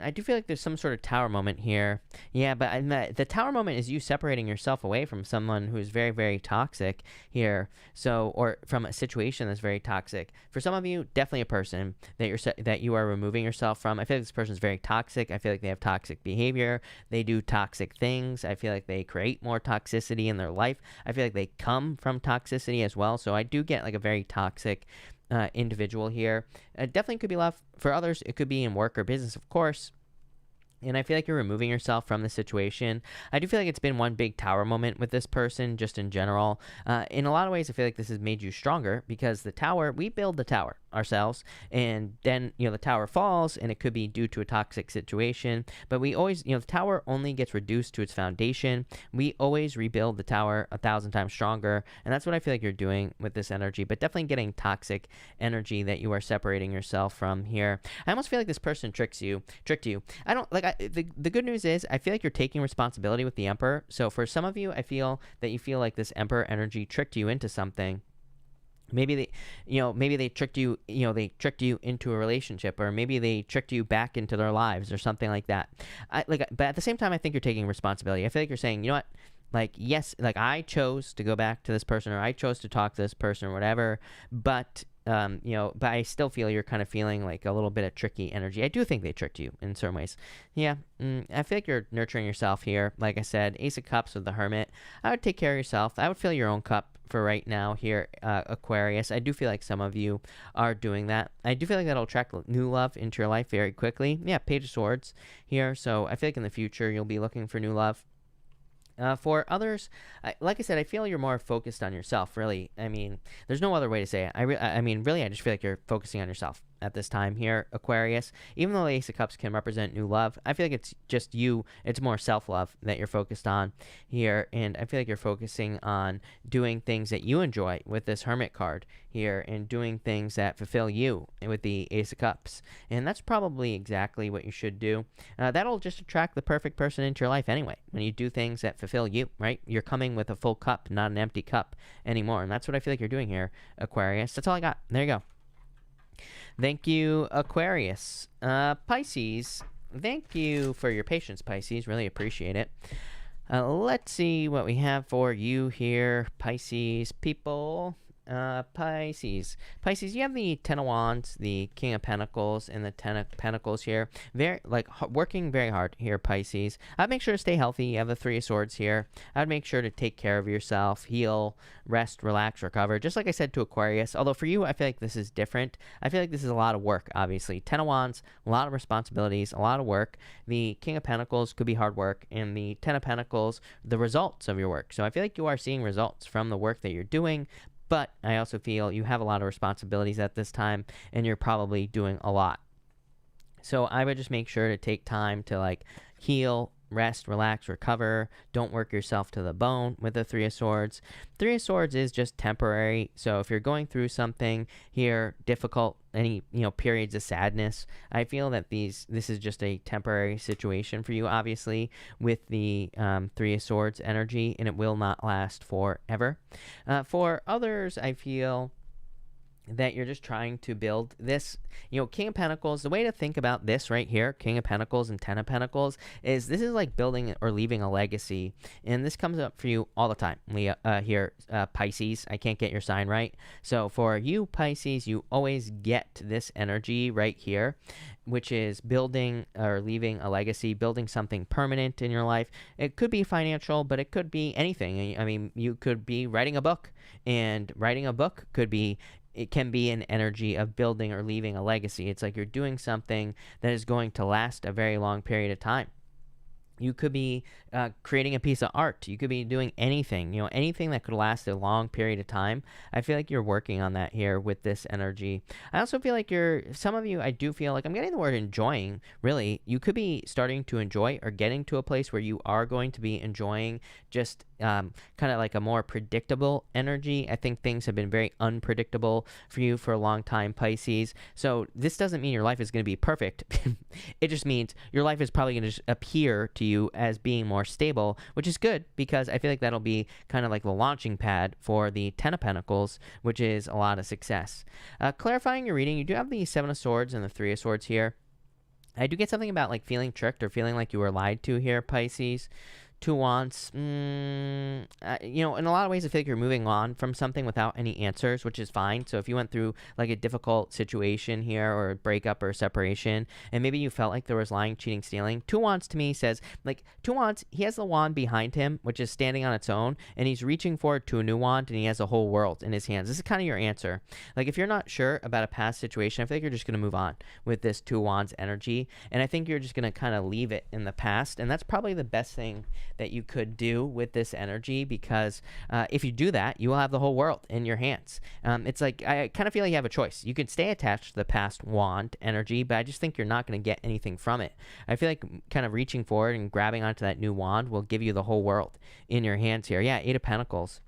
I do feel like there's some sort of tower moment here. Yeah, but the tower moment is you separating yourself away from someone who's very, very toxic here. So, or from a situation that's very toxic. For some of you, definitely a person that you are removing yourself from. I feel like this person is very toxic. I feel like they have toxic behavior. They do toxic things. I feel like they create more toxicity in their life. I feel like they come from toxicity as well. So I do get like a very toxic individual here. Definitely could be love. For others, it could be in work or business, of course. And I feel like you're removing yourself from the situation. I do feel like it's been one big tower moment with this person, just in general. In a lot of ways, I feel like this has made you stronger because the tower, we build the tower ourselves, and then, you know, the tower falls, and it could be due to a toxic situation. But we always, you know, the tower only gets reduced to its foundation. We always rebuild the tower 1,000 times stronger, and that's what I feel like you're doing with this energy. But definitely getting toxic energy that you are separating yourself from here. I almost feel like this person tricked you. I don't like. The good news is I feel like you're taking responsibility with the Emperor. So for some of you, I feel that you feel like this Emperor energy tricked you into something. Maybe they tricked you, into a relationship, or maybe they tricked you back into their lives or something like that. But at the same time, I think you're taking responsibility. I feel like you're saying, you know what? Like, yes, like I chose to go back to this person, or I chose to talk to this person or whatever, but but I still feel you're kind of feeling like a little bit of tricky energy. I do think they tricked you in certain ways. Yeah, I feel like you're nurturing yourself here. Like I said, Ace of Cups with the Hermit. I would take care of yourself. I would fill your own cup for right now here, Aquarius. I do feel like some of you are doing that. I do feel like that'll attract new love into your life very quickly. Yeah, Page of Swords here. So I feel like in the future you'll be looking for new love. For others, like I said, I feel you're more focused on yourself, really. I mean, there's no other way to say it. I just feel like you're focusing on yourself at this time here, Aquarius. Even though the Ace of Cups can represent new love, I feel like it's just you. It's more self-love that you're focused on here, and I feel like you're focusing on doing things that you enjoy with this Hermit card here, and doing things that fulfill you with the Ace of Cups. And that's probably exactly what you should do. That'll just attract the perfect person into your life anyway. When you do things that fulfill you, right? You're coming with a full cup, not an empty cup anymore. And that's what I feel like you're doing here, Aquarius. That's all I got. There you go. Thank you, Aquarius. Pisces, thank you for your patience, Pisces. Really appreciate it. Let's see what we have for you here, Pisces people. Pisces. Pisces, you have the Ten of Wands, the King of Pentacles, and the Ten of Pentacles here. Very, like, working very hard here, Pisces. I'd make sure to stay healthy. You have the Three of Swords here. I'd make sure to take care of yourself, heal, rest, relax, recover. Just like I said to Aquarius. Although for you, I feel like this is different. I feel like this is a lot of work, obviously. Ten of Wands, a lot of responsibilities, a lot of work. The King of Pentacles could be hard work, and the Ten of Pentacles, the results of your work. So I feel like you are seeing results from the work that you're doing. But I also feel you have a lot of responsibilities at this time, and you're probably doing a lot. So I would just make sure to take time to, like, heal, rest, relax, recover. Don't work yourself to the bone with the Three of Swords. Three of Swords is just temporary. So if you're going through something here, difficult, any, periods of sadness, I feel that this is just a temporary situation for you, obviously, with the Three of Swords energy, and it will not last forever. For others, I feel that you're just trying to build this, King of Pentacles. The way to think about this right here, King of Pentacles and Ten of Pentacles, is this is like building or leaving a legacy. And this comes up for you all the time, here, Pisces. I can't get your sign right. So for you, Pisces, you always get this energy right here, which is building or leaving a legacy, building something permanent in your life. It could be financial, but it could be anything. I mean, you could be writing a book, and writing a book it can be an energy of building or leaving a legacy. It's like you're doing something that is going to last a very long period of time. You could be creating a piece of art. You could be doing anything, anything that could last a long period of time. I feel like you're working on that here with this energy. I also feel like some of you, I do feel like I'm getting the word enjoying, really. You could be starting to enjoy or getting to a place where you are going to be enjoying just kind of like a more predictable energy. I think things have been very unpredictable for you for a long time, Pisces. So this doesn't mean your life is going to be perfect. It just means your life is probably going to just appear to you as being more stable, which is good, because I feel like that'll be kind of like the launching pad for the Ten of Pentacles, which is a lot of success. Clarifying your reading, you do have the Seven of Swords and the Three of Swords here. I do get something about like feeling tricked or feeling like you were lied to here, Pisces. Two Wands, in a lot of ways, I feel like you're moving on from something without any answers, which is fine. So if you went through like a difficult situation here, or a breakup or a separation, and maybe you felt like there was lying, cheating, stealing, Two Wands to me says, like, Two Wands, he has the wand behind him, which is standing on its own, and he's reaching forward to a new wand, and he has a whole world in his hands. This is kind of your answer. Like, if you're not sure about a past situation, I feel like you're just going to move on with this Two Wands energy, and I think you're just going to kind of leave it in the past, and that's probably the best thing that you could do with this energy, because if you do that, you will have the whole world in your hands. It's like, I kind of feel like you have a choice. You could stay attached to the past wand energy, but I just think you're not going to get anything from it. I feel like kind of reaching forward and grabbing onto that new wand will give you the whole world in your hands here. Yeah, Eight of Pentacles.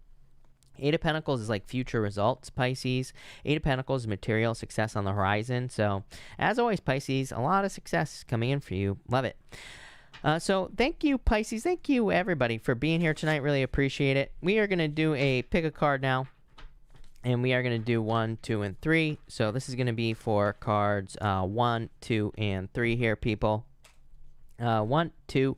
Eight of Pentacles is like future results, Pisces. Eight of Pentacles is material success on the horizon. So as always, Pisces, a lot of success coming in for you. Love it. So thank you, Pisces. Thank you, everybody, for being here tonight. Really appreciate it. We are going to do a pick a card now, and we are going to do 1, 2, and 3. So this is going to be for cards 1, 2, and 3 here, people. 1, 2,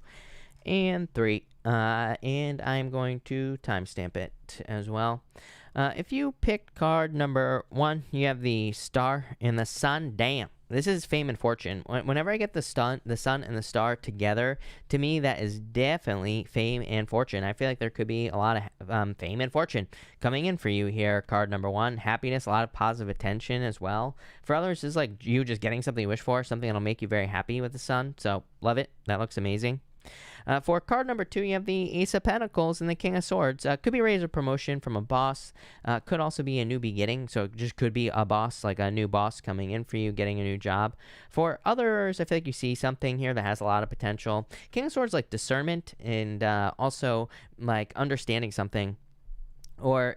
and 3. And I'm going to timestamp it as well. If you picked card number 1, you have the Star and the Sun. Damn. This is fame and fortune. Whenever I get the sun and the star together, to me, that is definitely fame and fortune. I feel like there could be a lot of fame and fortune coming in for you here. Card number 1, happiness, a lot of positive attention as well. For others, it's like you just getting something you wish for, something that'll make you very happy with the sun. So love it. That looks amazing. For card number 2, you have the Ace of Pentacles and the King of Swords. Could be raise or promotion from a boss. Could also be a new beginning. So it just could be a boss, like a new boss coming in for you, getting a new job. For others, I feel like you see something here that has a lot of potential. King of Swords, like discernment, and also like understanding something. Or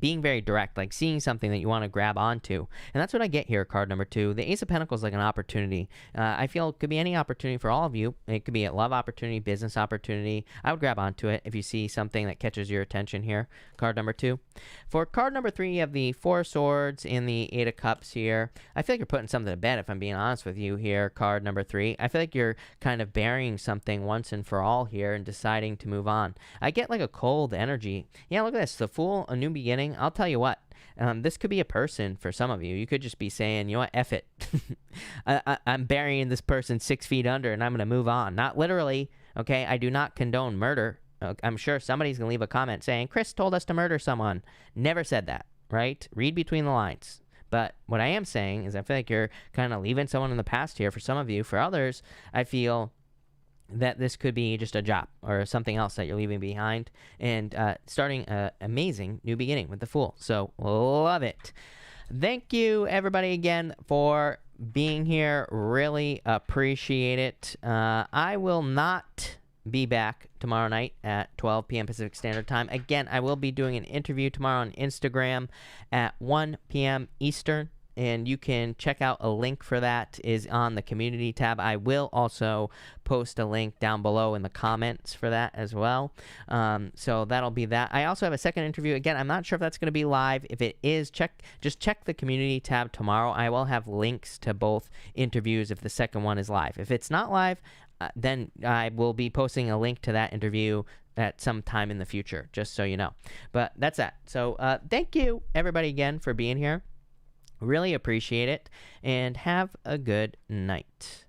being very direct, like seeing something that you want to grab onto. And that's what I get here, card number 2. The Ace of Pentacles is like an opportunity. I feel it could be any opportunity for all of you. It could be a love opportunity, business opportunity. I would grab onto it if you see something that catches your attention here, card number 2. For card number 3, you have the Four of Swords and the Eight of Cups here. I feel like you're putting something to bed, if I'm being honest with you here, card number 3. I feel like you're kind of burying something once and for all here and deciding to move on. I get like a cold energy. Yeah, look at this. the Fool, a new beginning. I'll tell you what. This could be a person for some of you. You could just be saying, you know what, F it. I'm burying this person 6 feet under and I'm going to move on. Not literally, okay? I do not condone murder. I'm sure somebody's going to leave a comment saying, Chris told us to murder someone. Never said that, right? Read between the lines. But what I am saying is I feel like you're kind of leaving someone in the past here for some of you. For others, I feel that this could be just a job or something else that you're leaving behind and starting an amazing new beginning with the Fool. So love it. Thank you, everybody, again, for being here. Really appreciate it. I will not be back tomorrow night at 12 p.m. Pacific Standard Time. Again, I will be doing an interview tomorrow on Instagram at 1 p.m. Eastern, and you can check out a link for that is on the community tab. I will also post a link down below in the comments for that as well. So that'll be that. I also have a second interview. Again, I'm not sure if that's going to be live. If it is, just check the community tab tomorrow. I will have links to both interviews if the second one is live. If it's not live, then I will be posting a link to that interview at some time in the future, just so you know. But that's that. So thank you, everybody, again, for being here. Really appreciate it, and have a good night.